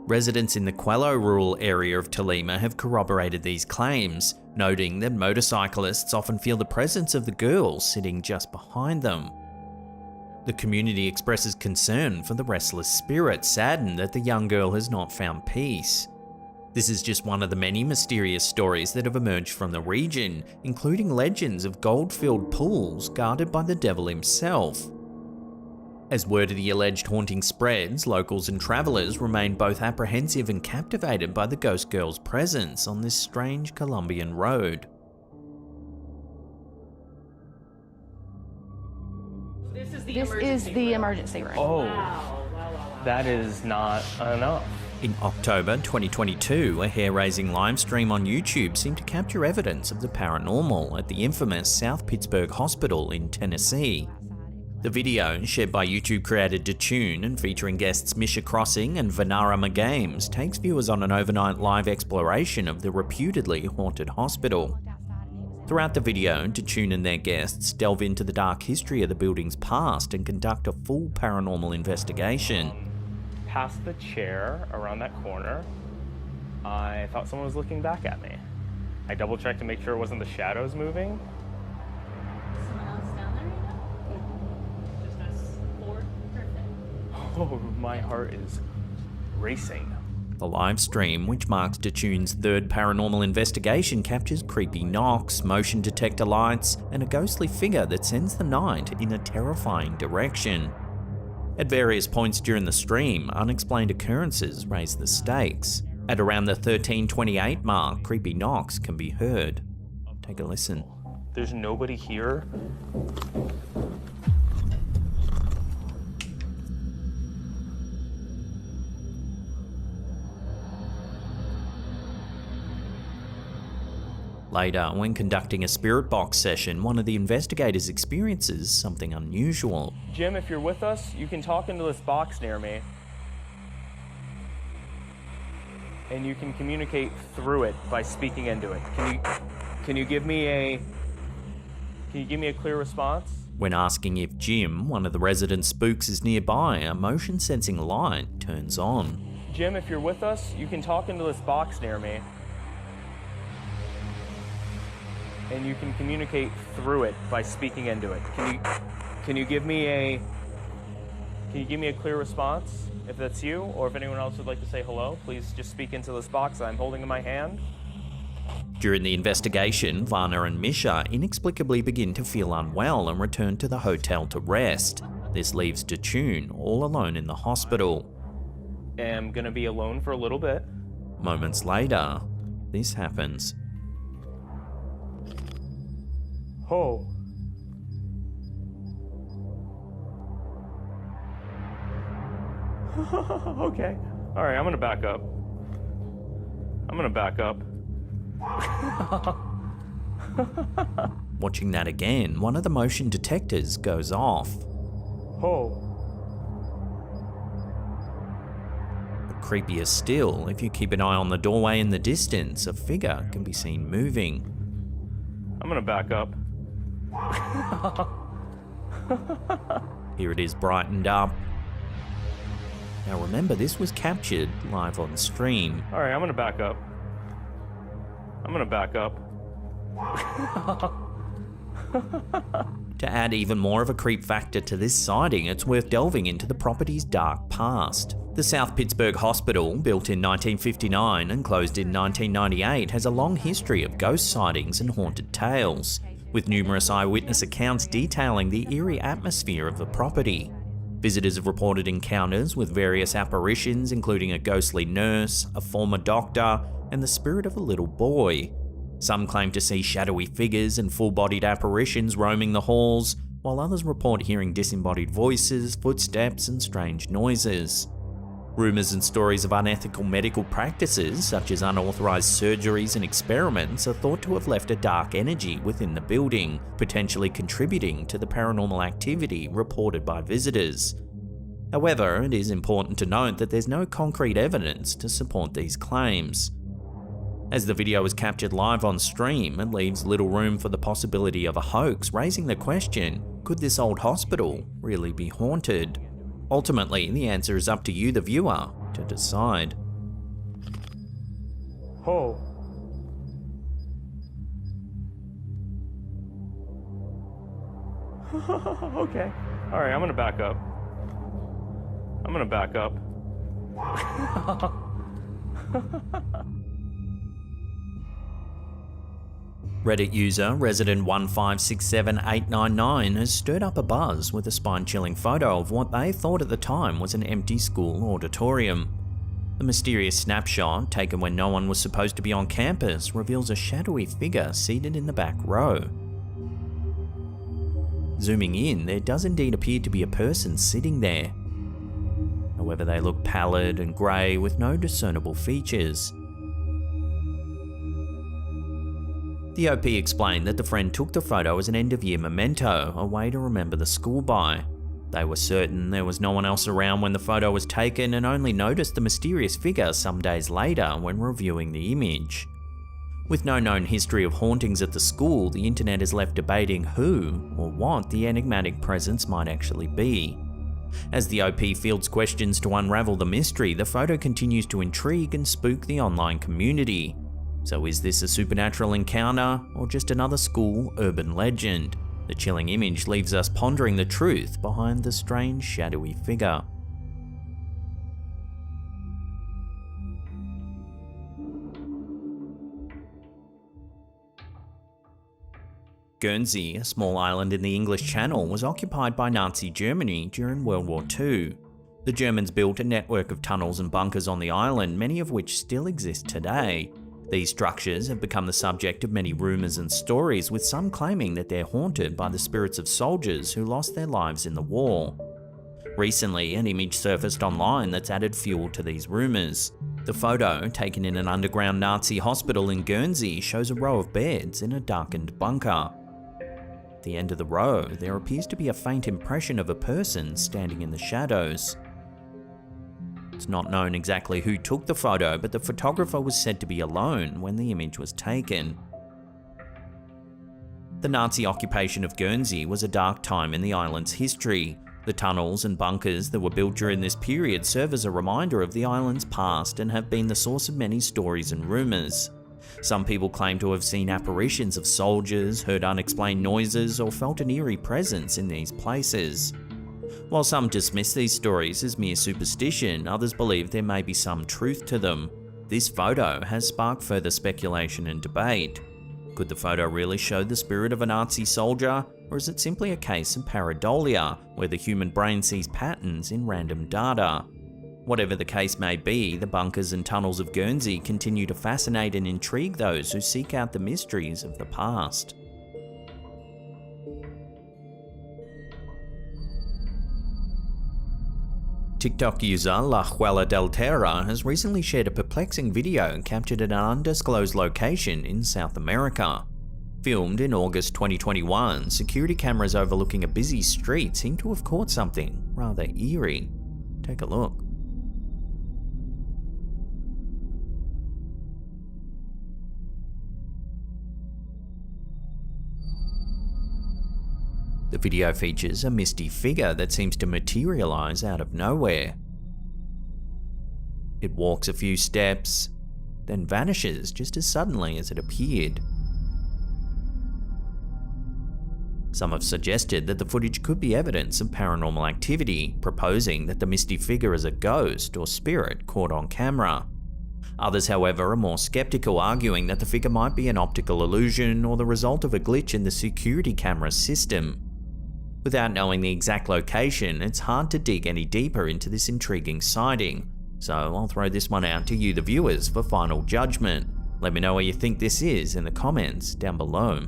Residents in the Quello rural area of Tolima have corroborated these claims, noting that motorcyclists often feel the presence of the girl sitting just behind them. The community expresses concern for the restless spirit, saddened that the young girl has not found peace. This is just one of the many mysterious stories that have emerged from the region, including legends of gold-filled pools guarded by the devil himself. As word of the alleged haunting spreads, locals and travellers remain both apprehensive and captivated by the ghost girl's presence on this strange Colombian road. This is the emergency room. Oh, that is not enough. In October 2022, a hair-raising live stream on YouTube seemed to capture evidence of the paranormal at the infamous South Pittsburgh Hospital in Tennessee. The video, shared by YouTube creator Detune and featuring guests Misha Crossing and Vanarama Games, takes viewers on an overnight live exploration of the reputedly haunted hospital. Throughout the video, Detune and their guests delve into the dark history of the building's past and conduct a full paranormal investigation. Past the chair around that corner, I thought someone was looking back at me. I double checked to make sure it wasn't the shadows moving. Someone else down there right now? Just us four? Perfect. Oh, my heart is racing. The live stream, which marks Detune's third paranormal investigation, captures creepy knocks, motion detector lights, and a ghostly figure that sends the night in a terrifying direction. At various points during the stream, unexplained occurrences raise the stakes. At around the 13:28 mark, creepy knocks can be heard. Take a listen. There's nobody here. Later, when conducting a spirit box session, one of the investigators experiences something unusual. Jim, if you're with us, you can talk into this box near me. And you can communicate through it by speaking into it. Can you give me a clear response? When asking if Jim, one of the resident spooks, is nearby, a motion sensing light turns on. Jim, if you're with us, you can talk into this box near me. And you can communicate through it by speaking into it. Can you give me a clear response? If that's you, or if anyone else would like to say hello, please just speak into this box I'm holding in my hand. During the investigation, Varna and Misha inexplicably begin to feel unwell and return to the hotel to rest. This leaves Detune all alone in the hospital. I'm gonna be alone for a little bit. Moments later, this happens. Oh. Okay. All right, I'm gonna back up. Watching that again, one of the motion detectors goes off. Oh. But creepier still, if you keep an eye on the doorway in the distance, a figure can be seen moving. I'm gonna back up. Here it is brightened up. Now remember, this was captured live on stream. All right, I'm gonna back up. To add even more of a creep factor to this sighting, it's worth delving into the property's dark past. The South Pittsburgh Hospital, built in 1959 and closed in 1998, has a long history of ghost sightings and haunted tales, with numerous eyewitness accounts detailing the eerie atmosphere of the property. Visitors have reported encounters with various apparitions, including a ghostly nurse, a former doctor, and the spirit of a little boy. Some claim to see shadowy figures and full-bodied apparitions roaming the halls, while others report hearing disembodied voices, footsteps, and strange noises. Rumours and stories of unethical medical practices, such as unauthorised surgeries and experiments, are thought to have left a dark energy within the building, potentially contributing to the paranormal activity reported by visitors. However, it is important to note that there's no concrete evidence to support these claims. As the video is captured live on stream, it leaves little room for the possibility of a hoax, raising the question, could this old hospital really be haunted? Ultimately, the answer is up to you, the viewer, to decide. Oh. Okay. All right, I'm gonna back up. Reddit user resident1567899 has stirred up a buzz with a spine-chilling photo of what they thought at the time was an empty school auditorium. The mysterious snapshot, taken when no one was supposed to be on campus, reveals a shadowy figure seated in the back row. Zooming in, there does indeed appear to be a person sitting there. However, they look pallid and grey with no discernible features. The OP explained that the friend took the photo as an end-of-year memento, a way to remember the school by. They were certain there was no one else around when the photo was taken and only noticed the mysterious figure some days later when reviewing the image. With no known history of hauntings at the school, the internet is left debating who or what the enigmatic presence might actually be. As the OP fields questions to unravel the mystery, the photo continues to intrigue and spook the online community. So is this a supernatural encounter or just another school urban legend? The chilling image leaves us pondering the truth behind the strange shadowy figure. Guernsey, a small island in the English Channel, was occupied by Nazi Germany during World War II. The Germans built a network of tunnels and bunkers on the island, many of which still exist today. These structures have become the subject of many rumours and stories, with some claiming that they're haunted by the spirits of soldiers who lost their lives in the war. Recently, an image surfaced online that's added fuel to these rumours. The photo, taken in an underground Nazi hospital in Guernsey, shows a row of beds in a darkened bunker. At the end of the row, there appears to be a faint impression of a person standing in the shadows. It's not known exactly who took the photo, but the photographer was said to be alone when the image was taken. The Nazi occupation of Guernsey was a dark time in the island's history. The tunnels and bunkers that were built during this period serve as a reminder of the island's past and have been the source of many stories and rumours. Some people claim to have seen apparitions of soldiers, heard unexplained noises, or felt an eerie presence in these places. While some dismiss these stories as mere superstition, others believe there may be some truth to them. This photo has sparked further speculation and debate. Could the photo really show the spirit of a Nazi soldier, or is it simply a case of pareidolia, where the human brain sees patterns in random data? Whatever the case may be, the bunkers and tunnels of Guernsey continue to fascinate and intrigue those who seek out the mysteries of the past. TikTok user La Juela del Terra has recently shared a perplexing video captured at an undisclosed location in South America. Filmed in August 2021, security cameras overlooking a busy street seem to have caught something rather eerie. Take a look. The video features a misty figure that seems to materialize out of nowhere. It walks a few steps, then vanishes just as suddenly as it appeared. Some have suggested that the footage could be evidence of paranormal activity, proposing that the misty figure is a ghost or spirit caught on camera. Others, however, are more skeptical, arguing that the figure might be an optical illusion or the result of a glitch in the security camera system. Without knowing the exact location, it's hard to dig any deeper into this intriguing sighting, so I'll throw this one out to you, the viewers, for final judgment. Let me know what you think this is in the comments down below.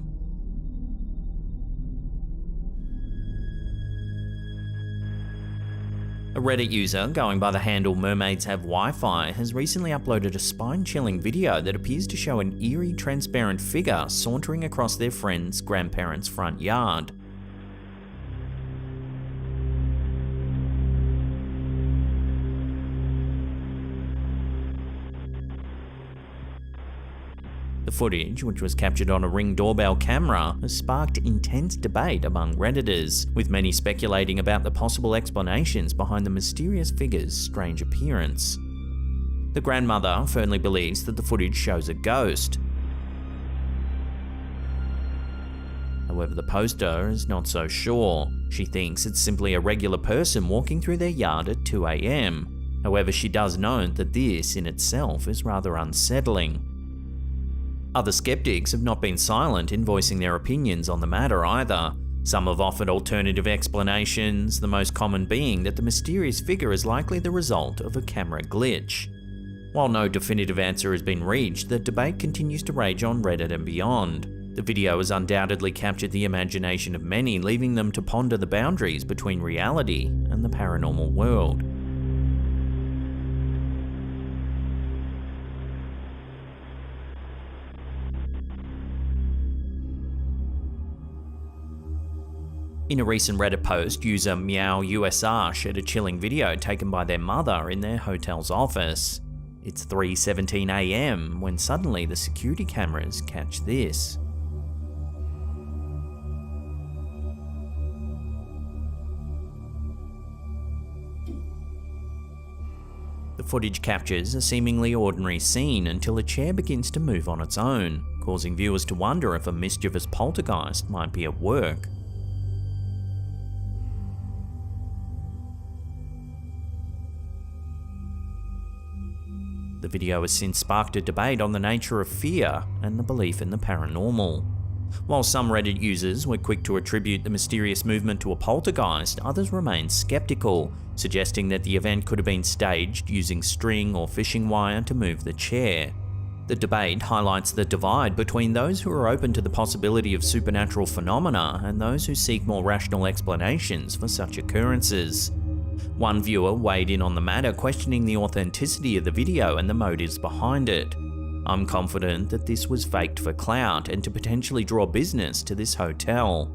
A Reddit user going by the handle Mermaids Have Wi-Fi has recently uploaded a spine-chilling video that appears to show an eerie transparent figure sauntering across their friend's grandparents' front yard. The footage, which was captured on a Ring doorbell camera, has sparked intense debate among Redditors, with many speculating about the possible explanations behind the mysterious figure's strange appearance. The grandmother firmly believes that the footage shows a ghost. However, the poster is not so sure. She thinks it's simply a regular person walking through their yard at 2 AM. However, she does note that this in itself is rather unsettling. Other skeptics have not been silent in voicing their opinions on the matter either. Some have offered alternative explanations, the most common being that the mysterious figure is likely the result of a camera glitch. While no definitive answer has been reached, the debate continues to rage on Reddit and beyond. The video has undoubtedly captured the imagination of many, leaving them to ponder the boundaries between reality and the paranormal world. In a recent Reddit post, user MeowUSR shared a chilling video taken by their mother in their hotel's office. It's 3:17 AM when suddenly the security cameras catch this. The footage captures a seemingly ordinary scene until a chair begins to move on its own, causing viewers to wonder if a mischievous poltergeist might be at work. The video has since sparked a debate on the nature of fear and the belief in the paranormal. While some Reddit users were quick to attribute the mysterious movement to a poltergeist, others remained skeptical, suggesting that the event could have been staged using string or fishing wire to move the chair. The debate highlights the divide between those who are open to the possibility of supernatural phenomena and those who seek more rational explanations for such occurrences. One viewer weighed in on the matter, questioning the authenticity of the video and the motives behind it. "I'm confident that this was faked for clout and to potentially draw business to this hotel."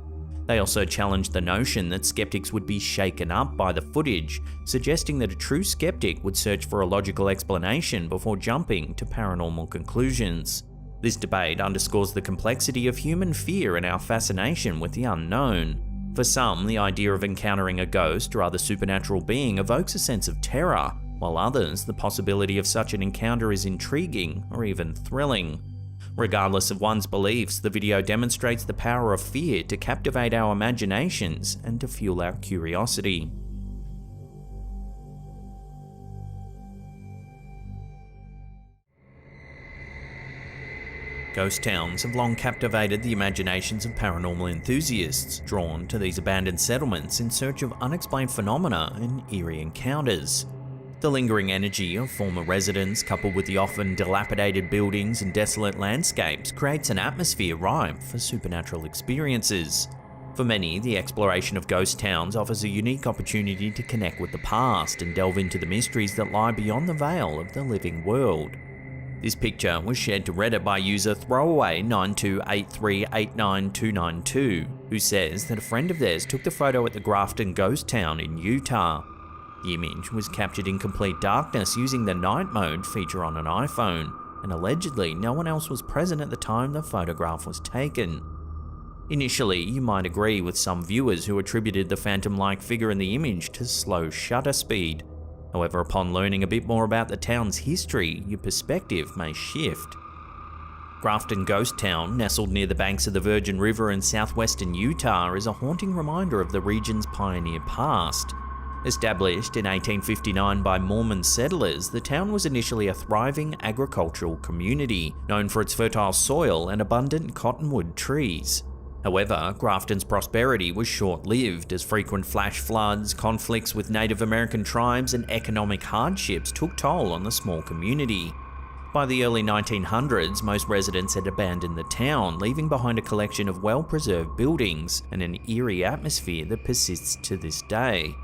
They also challenged the notion that skeptics would be shaken up by the footage, suggesting that a true skeptic would search for a logical explanation before jumping to paranormal conclusions. This debate underscores the complexity of human fear and our fascination with the unknown. For some, the idea of encountering a ghost or other supernatural being evokes a sense of terror, while others, the possibility of such an encounter is intriguing or even thrilling. Regardless of one's beliefs, the video demonstrates the power of fear to captivate our imaginations and to fuel our curiosity. Ghost towns have long captivated the imaginations of paranormal enthusiasts, drawn to these abandoned settlements in search of unexplained phenomena and eerie encounters. The lingering energy of former residents, coupled with the often dilapidated buildings and desolate landscapes, creates an atmosphere ripe for supernatural experiences. For many, the exploration of ghost towns offers a unique opportunity to connect with the past and delve into the mysteries that lie beyond the veil of the living world. This picture was shared to Reddit by user Throwaway92838992, who says that a friend of theirs took the photo at the Grafton ghost town in Utah. The image was captured in complete darkness using the night mode feature on an iPhone, and allegedly no one else was present at the time the photograph was taken. Initially, you might agree with some viewers who attributed the phantom-like figure in the image to slow shutter speed. However, upon learning a bit more about the town's history, your perspective may shift. Grafton Ghost Town, nestled near the banks of the Virgin River in southwestern Utah, is a haunting reminder of the region's pioneer past. Established in 1859 by Mormon settlers, the town was initially a thriving agricultural community, known for its fertile soil and abundant cottonwood trees. However, Grafton's prosperity was short-lived, as frequent flash floods, conflicts with Native American tribes, and economic hardships took toll on the small community. By the early 1900s, most residents had abandoned the town, leaving behind a collection of well-preserved buildings and an eerie atmosphere that persists to this day.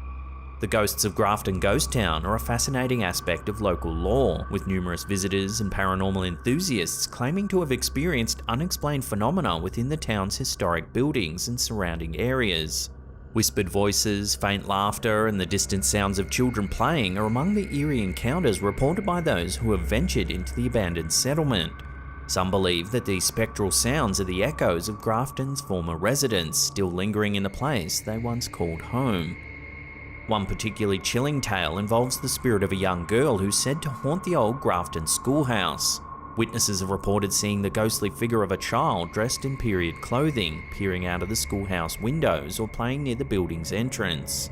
The ghosts of Grafton Ghost Town are a fascinating aspect of local lore, with numerous visitors and paranormal enthusiasts claiming to have experienced unexplained phenomena within the town's historic buildings and surrounding areas. Whispered voices, faint laughter, and the distant sounds of children playing are among the eerie encounters reported by those who have ventured into the abandoned settlement. Some believe that these spectral sounds are the echoes of Grafton's former residents, still lingering in the place they once called home. One particularly chilling tale involves the spirit of a young girl who's said to haunt the old Grafton schoolhouse. Witnesses have reported seeing the ghostly figure of a child dressed in period clothing, peering out of the schoolhouse windows or playing near the building's entrance.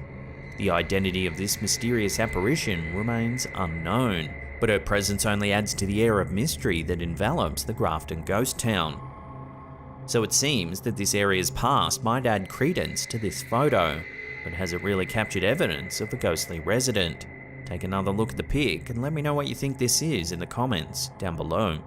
The identity of this mysterious apparition remains unknown, but her presence only adds to the air of mystery that envelops the Grafton ghost town. So it seems that this area's past might add credence to this photo, but has it really captured evidence of a ghostly resident? Take another look at the pic and let me know what you think this is in the comments down below.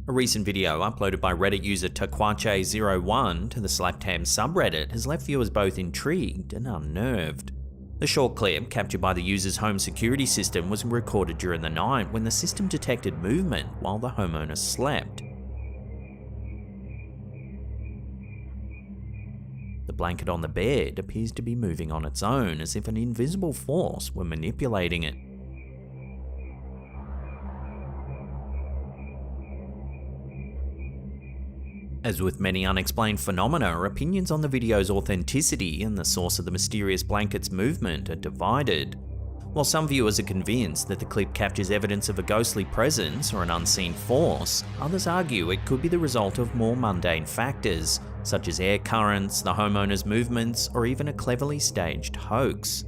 A recent video uploaded by Reddit user Takwache01 to the Slaptam subreddit has left viewers both intrigued and unnerved. The short clip, captured by the user's home security system, was recorded during the night when the system detected movement while the homeowner slept. The blanket on the bed appears to be moving on its own, as if an invisible force were manipulating it. As with many unexplained phenomena, opinions on the video's authenticity and the source of the mysterious blanket's movement are divided. While some viewers are convinced that the clip captures evidence of a ghostly presence or an unseen force, others argue it could be the result of more mundane factors, such as air currents, the homeowner's movements, or even a cleverly staged hoax.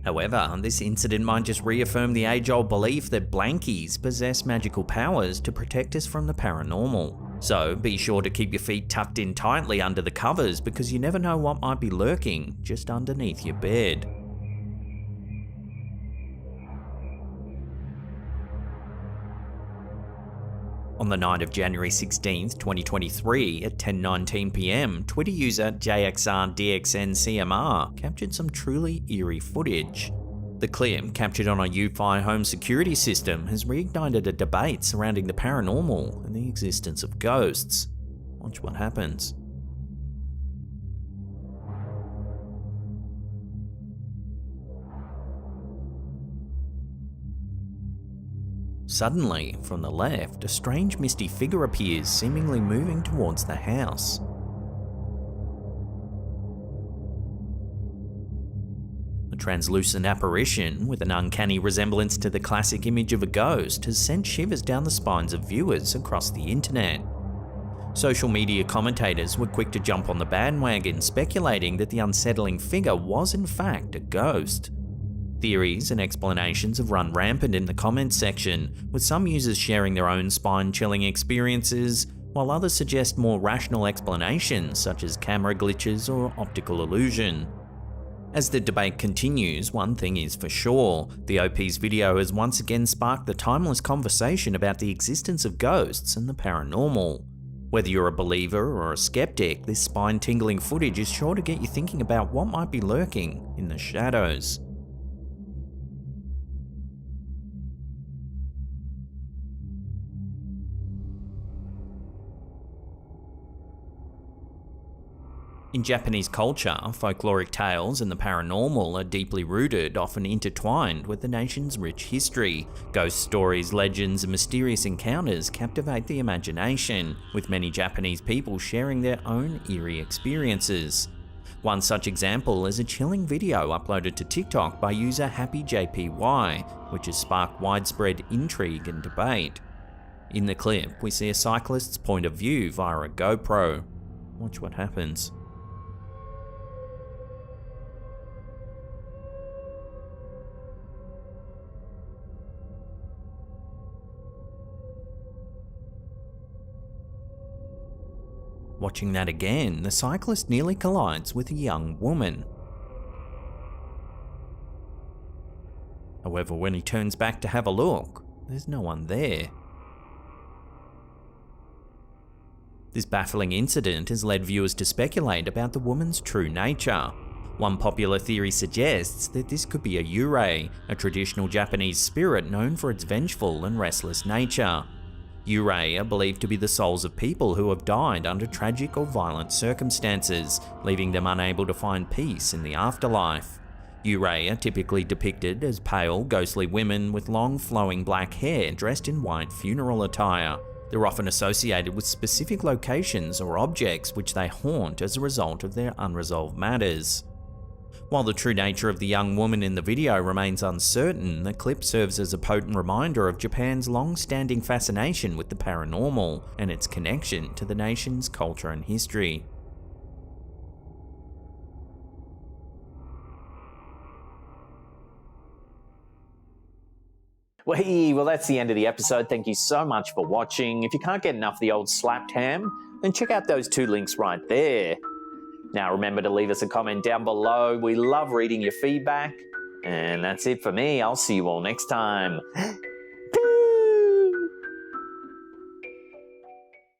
However, this incident might just reaffirm the age-old belief that blankies possess magical powers to protect us from the paranormal. So be sure to keep your feet tucked in tightly under the covers, because you never know what might be lurking just underneath your bed. On the night of January 16th, 2023 at 10:19 PM, Twitter user JXRDXNCMR captured some truly eerie footage. The clip, captured on a UFI home security system, has reignited a debate surrounding the paranormal and the existence of ghosts. Watch what happens. Suddenly, from the left, a strange misty figure appears, seemingly moving towards the house. The translucent apparition, with an uncanny resemblance to the classic image of a ghost, has sent shivers down the spines of viewers across the internet. Social media commentators were quick to jump on the bandwagon, speculating that the unsettling figure was in fact a ghost. Theories and explanations have run rampant in the comments section, with some users sharing their own spine-chilling experiences, while others suggest more rational explanations such as camera glitches or optical illusion. As the debate continues, one thing is for sure: the OP's video has once again sparked the timeless conversation about the existence of ghosts and the paranormal. Whether you're a believer or a skeptic, this spine-tingling footage is sure to get you thinking about what might be lurking in the shadows. In Japanese culture, folkloric tales and the paranormal are deeply rooted, often intertwined with the nation's rich history. Ghost stories, legends, and mysterious encounters captivate the imagination, with many Japanese people sharing their own eerie experiences. One such example is a chilling video uploaded to TikTok by user HappyJPY, which has sparked widespread intrigue and debate. In the clip, we see a cyclist's point of view via a GoPro. Watch what happens. Watching that again, the cyclist nearly collides with a young woman. However, when he turns back to have a look, there's no one there. This baffling incident has led viewers to speculate about the woman's true nature. One popular theory suggests that this could be a yurei, a traditional Japanese spirit known for its vengeful and restless nature. Yurei are believed to be the souls of people who have died under tragic or violent circumstances, leaving them unable to find peace in the afterlife. Yurei are typically depicted as pale, ghostly women with long, flowing black hair dressed in white funeral attire. They're often associated with specific locations or objects which they haunt as a result of their unresolved matters. While the true nature of the young woman in the video remains uncertain, the clip serves as a potent reminder of Japan's long-standing fascination with the paranormal and its connection to the nation's culture and history. Well, that's the end of the episode. Thank you so much for watching. If you can't get enough of the old slapped ham, then check out those 2 links right there. Now remember to leave us a comment down below. We love reading your feedback. And that's it for me. I'll see you all next time.